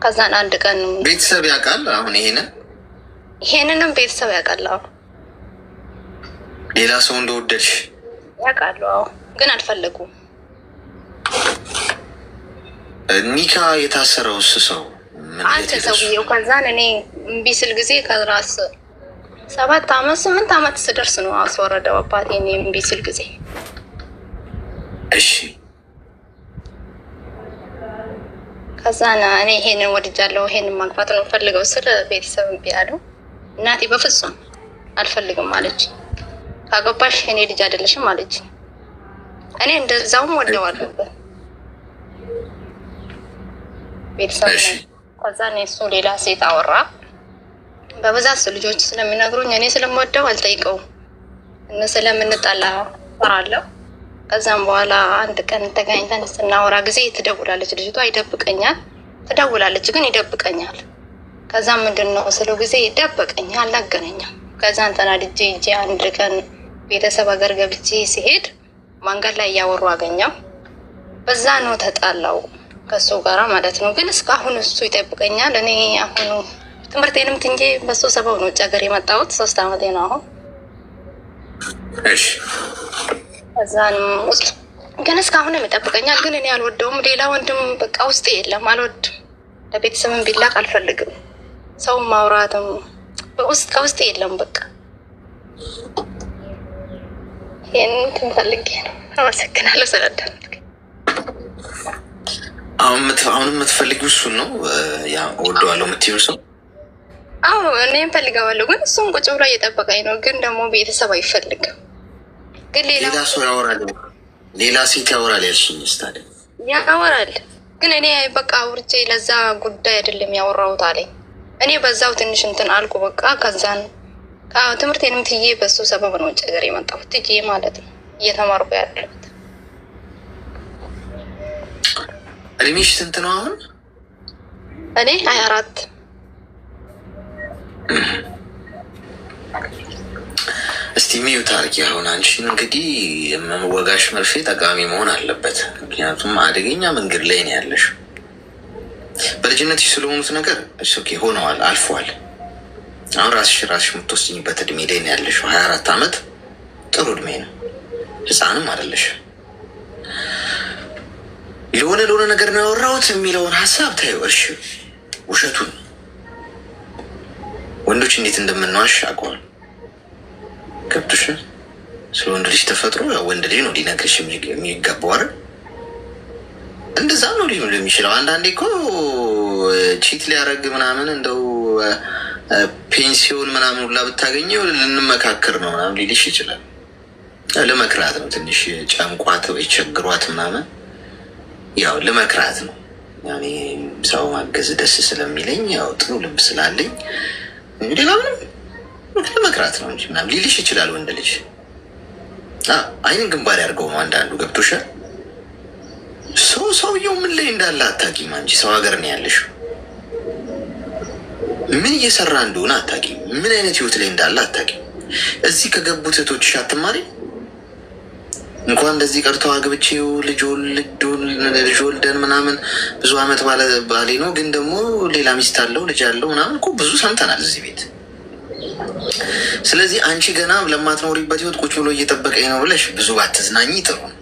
ከዛን አንድ ቀን ቤተሰብ ያውቃል። አሁን ይሄንንም ቤተሰብ ያውቃል። አዎ ሌላ ሰው እንደወደድሽ ያውቃሉ። አዎ ግን አልፈለጉም። ኒካ የታሰረውስ ሰው አንተ ሰውዬው። ከዛን እኔ እምቢ ስል ጊዜ ከራስ 7 ዓመት 8 ዓመት ስደርስ ነው አስወረደው አባቴ። እኔ እምቢ ስል ጊዜ እሺ ከዛን እኔ ይሄንን ወድጃለሁ፣ ይሄንን ማግባት ነው ፈልገው ስለ ቤተሰብ እምቢ አሉ። እናቴ በፍጹም አልፈልግም አለች። ካገባሽ እኔ ልጅ አይደለሽም አለች። እኔ እንደዛውም ወደዋለሁ ቤተሰብ ነው። ከዛን እሱ ሌላ ሴት አወራ። በብዛት ልጆች ስለሚነግሩኝ እኔ ስለምወደው አልጠይቀውም፣ እነ ስለምንጣላ ፈራለሁ። ከዛም በኋላ አንድ ቀን ተገናኝተን ስናወራ ጊዜ ትደውላለች ልጅቷ። ይደብቀኛል፣ ትደውላለች ግን ይደብቀኛል። ከዛም ምንድነው ስለው ጊዜ ይደብቀኛል፣ አላገናኛም። ከዛን ተናድጄ ሂጄ አንድ ቀን ቤተሰብ ሀገር ገብቼ ሲሄድ መንገድ ላይ እያወሩ አገኘው። በዛ ነው ተጣላው ከሱ ጋራ ማለት ነው። ግን እስካሁን እሱ ይጠብቀኛል። እኔ አሁን ትምህርቴንም ትንጄ በሱ ሰበብ ነው ውጭ ሀገር የመጣሁት። 3 ዓመቴ ነው አሁን። እሺ ከዛንም ውስጥ ግን እስካሁንም ይጠብቀኛል። ግን እኔ አልወደውም። ሌላ ወንድም በቃ ውስጥ የለም፣ አልወድም። ለቤተሰብም ቢላክ አልፈልግም። ሰው ማውራትም ከውስጥ የለም። በቃ ይህን ትንፈልጌ ነው። አመሰግናለሁ ስለዳመጥክ። አሁን የምትፈልጊው እሱን ነው? ያ ወደዋለሁ የምትይው ሰው? አዎ እኔም ፈልገዋለሁ። ግን እሱም ቁጭ ብሎ እየጠበቀኝ ነው። ግን ደግሞ ቤተሰብ አይፈልግም። ግን ሌላ ሰው ያወራል፣ ሌላ ሴት ያወራል ያልሽኝ ታዲያ? ያወራል። ግን እኔ በቃ አውርቼ ለዛ ጉዳይ አይደለም ያወራሁት አለኝ። እኔ በዛው ትንሽ እንትን አልኩ በቃ። ከዛን ትምህርቴንም ትዬ በሱ ሰበብ ነው ውጭ ሀገር የመጣሁት። ትዬ ማለት ነው እየተማርኩ ያለሁት። እድሜሽ ስንት ነው አሁን? እኔ 24። እስቲ ሚዩት አድርጊ። አሁን አንቺን እንግዲህ ወጋሽ መርፌ ጠቃሚ መሆን አለበት። ምክንያቱም አደገኛ መንገድ ላይ ነው ያለሽ። በልጅነትሽ ስለሆኑት ነገር ኦኬ ሆነዋል፣ አልፏል። አሁን ራስሽ የምትወስኝበት እድሜ ላይ ነው ያለሽው። 24 ዓመት ጥሩ እድሜ ነው፣ ህፃንም አይደለሽ። ለሆነ ነገር ነው ያወራሁት የሚለውን ሀሳብ ታዩ። እሺ ውሸቱን ወንዶች እንዴት እንደምንዋሽ አውቀዋል። ገብቶሽ? ስለ ወንድ ልጅ ተፈጥሮ ወንድ ልጅ ነው ሊነግርሽ የሚገባው አይደል? እንደዛ ነው ሊሆን የሚችለው። አንዳንዴ እኮ ቺት ሊያደርግ ምናምን እንደው ፔንሲዮን ምናምን ሁላ ብታገኘው ልንመካከር ነው ምናምን ሊልሽ ይችላል። ልመክራት ነው ትንሽ ጨንቋት ወይ ቸግሯት ምናምን ያው ልመክራት ነው። ያኔ ሰው ማገዝ ደስ ስለሚለኝ ያው ጥሩ ልብ ስላለኝ ሌላ ምንም ልመክራት ነው እንጂ ምናምን ሊልሽ ይችላል ወንድ ልጅ። አይንን ግንባር ያድርገው ነው አንዳንዱ። ገብቶሻል? ሰውየው ምን ላይ እንዳለ አታውቂም አንቺ። ሰው ሀገር ነው ያለሽው። ምን እየሰራ እንደሆነ አታውቂም። ምን አይነት ህይወት ላይ እንዳለ አታውቂም። እዚህ ከገቡት እህቶችሽ አትማሪ። እንኳን እንደዚህ ቀርተው አግብቼው ልጅ ወልደን ምናምን ብዙ አመት ባሌ ነው ግን ደግሞ ሌላ ሚስት አለው ልጅ አለው ምናምን እኮ ብዙ ሰምተናል እዚህ ቤት። ስለዚህ አንቺ ገና ለማትኖሪበት ህይወት ቁጭ ብሎ እየጠበቀኝ ነው ብለሽ ብዙ ባትዝናኝ ጥሩ ነው።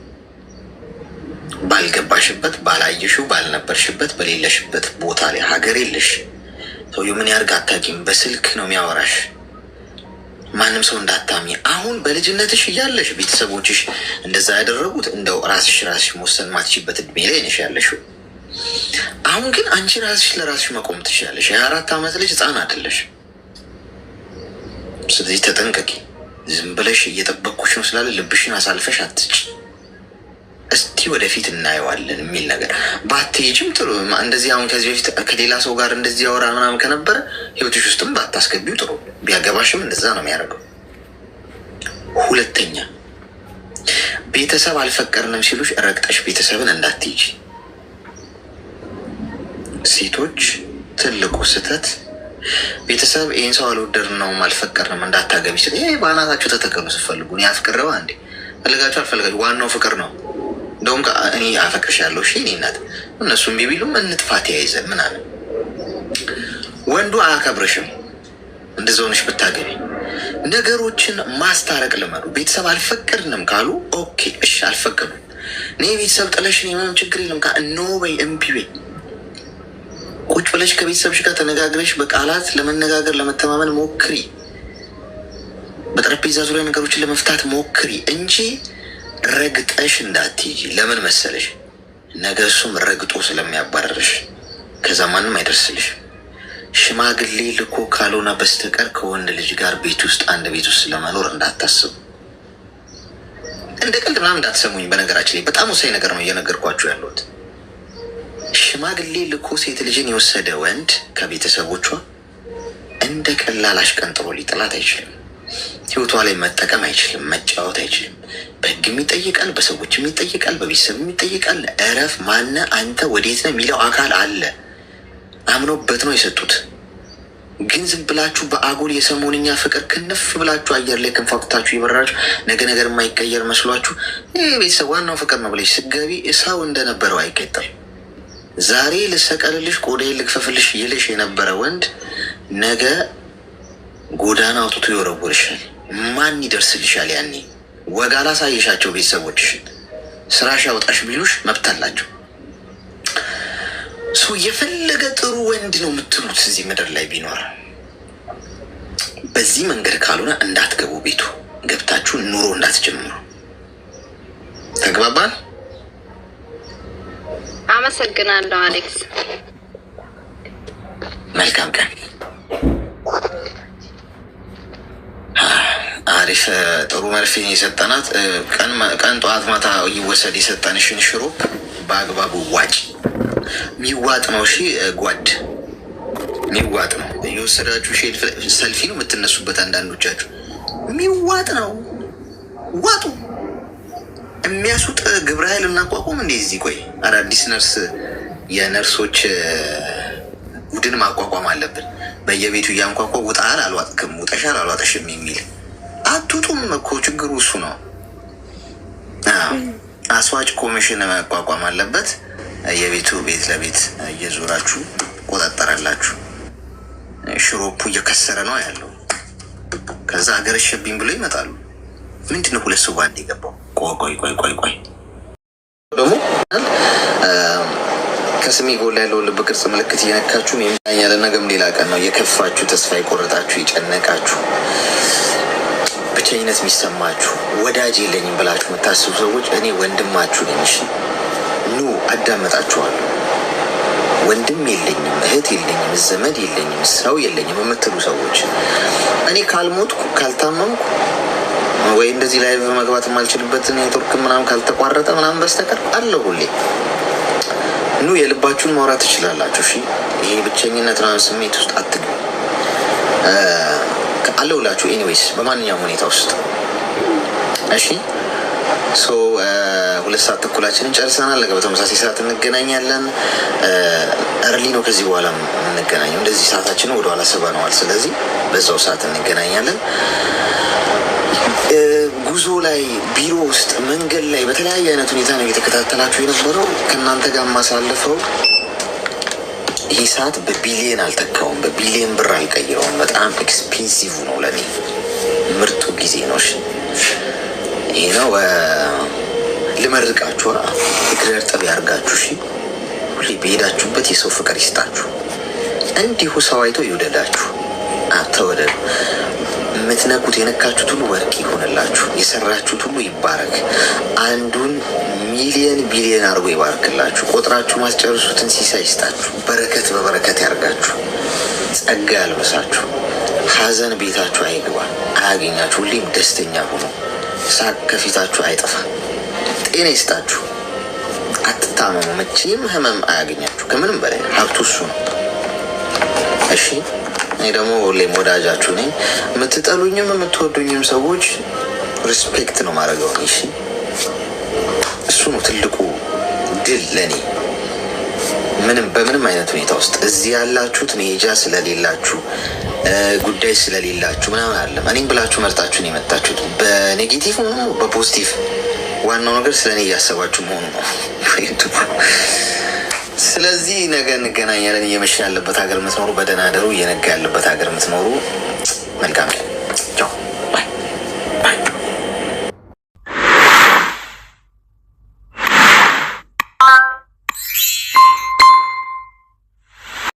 ባልገባሽበት፣ ባላየሽው፣ ባልነበርሽበት፣ በሌለሽበት ቦታ ላይ ሀገር የለሽ ሰውዬው ምን ያርግ አታውቂም። በስልክ ነው የሚያወራሽ። ማንም ሰው እንዳታሚ። አሁን በልጅነትሽ እያለሽ ቤተሰቦችሽ እንደዛ ያደረጉት እንደው ራስሽ መወሰን ማትችበት እድሜ ላይ ነሽ ያለሽው። አሁን ግን አንቺ ራስሽ ለራስሽ መቆም ትችላለሽ። የ4 ዓመት ልጅ ህፃን አይደለሽ። ስለዚህ ተጠንቀቂ። ዝም ብለሽ እየጠበቅኩሽ ነው ስላለ ልብሽን አሳልፈሽ አትጭ። እስቲ ወደፊት እናየዋለን የሚል ነገር ባትሄጂም ጥሩ። እንደዚህ አሁን ከዚህ በፊት ከሌላ ሰው ጋር እንደዚህ ያወራ ምናምን ከነበረ ህይወትሽ ውስጥም ባታስገቢው ጥሩ። ቢያገባሽም እንደዛ ነው የሚያደርገው። ሁለተኛ ቤተሰብ አልፈቀርንም ሲሉሽ ረግጠሽ ቤተሰብን እንዳትይጂ። ሴቶች ትልቁ ስህተት ቤተሰብ ይህን ሰው አልወደድነውም አልፈቀርንም እንዳታገቢ ሲል ይሄ በአናታችሁ ተተከሉ። ስፈልጉ ያፍቅረው አንዴ ፈልጋችሁ አልፈልጋችሁ ዋናው ፍቅር ነው። እንደውም እኔ አፈቅርሻለሁ እሺ እኔ እናት እነሱም ቢቢሉም እንጥፋት ያይዘን ምናምን ወንዱ አያከብርሽም። እንደዛ ሆነሽ ብታገቢ ነገሮችን ማስታረቅ ልመዱ። ቤተሰብ አልፈቀድንም ካሉ ኦኬ እሺ አልፈቀዱም፣ እኔ ቤተሰብ ጥለሽ ምንም ችግር የለም ኖ በይ እምቢ በይ። ቁጭ ብለሽ ከቤተሰብሽ ጋር ተነጋግረሽ በቃላት ለመነጋገር ለመተማመን ሞክሪ። በጠረጴዛ ዙሪያ ነገሮችን ለመፍታት ሞክሪ እንጂ ረግጠሽ እንዳትይጂ። ለምን መሰለሽ? ነገ እሱም ረግጦ ስለሚያባረርሽ ከዛ ማንም አይደርስልሽ። ሽማግሌ ልኮ ካልሆነ በስተቀር ከወንድ ልጅ ጋር ቤት ውስጥ አንድ ቤት ውስጥ ለመኖር እንዳታስቡ። እንደ ቀልድ ምናምን እንዳትሰሙኝ። በነገራችን ላይ በጣም ወሳኝ ነገር ነው እየነገርኳችሁ ያለሁት። ሽማግሌ ልኮ ሴት ልጅን የወሰደ ወንድ ከቤተሰቦቿ እንደ ቀላል አሽቀንጥሮ ሊጥላት አይችልም። ህይወቷ ላይ መጠቀም አይችልም። መጫወት አይችልም። በህግም ይጠይቃል፣ በሰዎችም ይጠይቃል፣ በቤተሰብም ይጠይቃል። እረፍ፣ ማነ አንተ ወዴት ነው የሚለው አካል አለ። አምኖበት ነው የሰጡት። ግን ዝም ብላችሁ በአጉል የሰሞንኛ ፍቅር ክንፍ ብላችሁ አየር ላይ ክንፋፍታችሁ ይበራችሁ ነገ ነገር የማይቀየር መስሏችሁ ይህ ቤተሰብ ዋናው ፍቅር ነው ብለሽ ስገቢ ሰው እንደነበረው አይቀጥል። ዛሬ ልሰቀልልሽ ቆዳዬ ልክፈፍልሽ ይልሽ የነበረ ወንድ ነገ ጎዳና አውጥቶ ይወረውርሻል። ማን ይደርስልሻል? ያኔ ወጋ ላሳየሻቸው ቤተሰቦችሽን ስራሽ ያውጣሽ ቢሉሽ መብት አላቸው። ሰው የፈለገ ጥሩ ወንድ ነው የምትሉት እዚህ ምድር ላይ ቢኖር በዚህ መንገድ ካልሆነ እንዳትገቡ። ቤቱ ገብታችሁ ኑሮ እንዳትጀምሩ። ተግባባን? አመሰግናለሁ አሌክስ። መልካም ቀን። አሪፍ ጥሩ መርፌን የሰጠናት ቀን ጠዋት ማታ ይወሰድ የሰጠንሽን ሽሮፕ በአግባቡ ዋጭ። ሚዋጥ ነው እሺ ጓድ፣ ሚዋጥ ነው። እየወሰዳችሁ ሰልፊ ነው የምትነሱበት አንዳንዶቻችሁ። ሚዋጥ ነው ዋጡ። የሚያስውጥ ግብረ ኃይል እናቋቁም እንዴ እዚህ። ቆይ አዳዲስ ነርስ የነርሶች ቡድን ማቋቋም አለብን። በየቤቱ እያንኳኳ ውጣል አልዋጥክም፣ ውጠሻል አልዋጠሽም የሚል አቱቱም እኮ ችግሩ እሱ ነው። አስዋጭ ኮሚሽን መቋቋም አለበት። የቤቱ ቤት ለቤት እየዞራችሁ ቆጣጠራላችሁ። ሽሮፑ እየከሰረ ነው ያለው። ከዛ ሀገር ሸብኝ ብሎ ይመጣሉ። ምንድነው ሁለት ሰው ባንድ የገባው? ቆይ ደግሞ ከስሜ ጎላ ያለውን ልብ ቅርጽ ምልክት እየነካችሁ የሚያኛለ ነገም ሌላ ቀን ነው። የከፋችሁ፣ ተስፋ የቆረጣችሁ፣ የጨነቃችሁ፣ ብቸኝነት የሚሰማችሁ፣ ወዳጅ የለኝም ብላችሁ የምታስቡ ሰዎች እኔ ወንድማችሁ ነኝ። እሺ ኑ አዳመጣችኋለሁ። ወንድም የለኝም፣ እህት የለኝም፣ ዘመድ የለኝም፣ ሰው የለኝም የምትሉ ሰዎች እኔ ካልሞትኩ ካልታመምኩ ወይ እንደዚህ ላይ በመግባት የማልችልበትን ኔትወርክ ምናምን ካልተቋረጠ ምናምን በስተቀር አለሁ ሁሌ። ኑ የልባችሁን ማውራት ትችላላችሁ። እሺ ይሄ ብቸኝነት ምናምን ስሜት ውስጥ አትግቡ። አለሁላችሁ ኤኒዌይስ በማንኛውም ሁኔታ ውስጥ። እሺ 2 ሰዓት ተኩላችንን ጨርሰናል። ነገ በተመሳሳይ ሰዓት እንገናኛለን። እርሊ ነው ከዚህ በኋላ የምንገናኘው። እንደዚህ ሰዓታችንን ወደኋላ ስበነዋል። ስለዚህ በዛው ሰዓት እንገናኛለን። ጉዞ ላይ፣ ቢሮ ውስጥ፣ መንገድ ላይ በተለያየ አይነት ሁኔታ ነው እየተከታተላችሁ የነበረው። ከእናንተ ጋር የማሳልፈው ይህ ሰዓት በቢሊየን አልተካውም፣ በቢሊየን ብር አልቀይረውም። በጣም ኤክስፔንሲቭ ነው ለእኔ፣ ምርጡ ጊዜ ነው። ይህ ነው ልመርቃችሁ፣ እግር እርጥብ ያርጋችሁ። እሺ ሁሌ በሄዳችሁበት የሰው ፍቅር ይስጣችሁ። እንዲሁ ሰው አይቶ ይውደዳችሁ። አተወደዱ። የምትነኩት የነካችሁት ሁሉ ወርቅ ይሆንላችሁ። የሰራችሁት ሁሉ ይባረክ። አንዱን ሚሊየን ቢሊየን አድርጎ ይባርክላችሁ። ቆጥራችሁ ማስጨርሱትን ሲሳይ ይስጣችሁ። በረከት በበረከት ያርጋችሁ። ጸጋ ያልበሳችሁ። ሀዘን ቤታችሁ አይግባ፣ አያገኛችሁ። ሁሌም ደስተኛ ሁኑ። ሳቅ ከፊታችሁ አይጠፋ። ጤና ይስጣችሁ። አትታመሙ። መቼም ህመም አያገኛችሁ። ከምንም በላይ ሀብቱ እሱ ነው። እሺ እኔ ደግሞ ሁሌም ወዳጃችሁ ነኝ። የምትጠሉኝም የምትወዱኝም ሰዎች ሪስፔክት ነው ማድረገው። እሺ እሱ ነው ትልቁ ድል ለእኔ። በምንም አይነት ሁኔታ ውስጥ እዚህ ያላችሁት መሄጃ ስለሌላችሁ ጉዳይ ስለሌላችሁ ምናምን አለም እኔም ብላችሁ መርጣችሁን የመጣችሁት በኔጌቲቭ ሆኖ በፖዚቲቭ፣ ዋናው ነገር ስለ እኔ እያሰባችሁ መሆኑ ነው። ስለዚህ ነገ እንገናኛለን። እየመሸ ያለበት ሀገር የምትኖሩ በደህና እደሩ። እየነጋ ያለበት ሀገር የምትኖሩ መልካም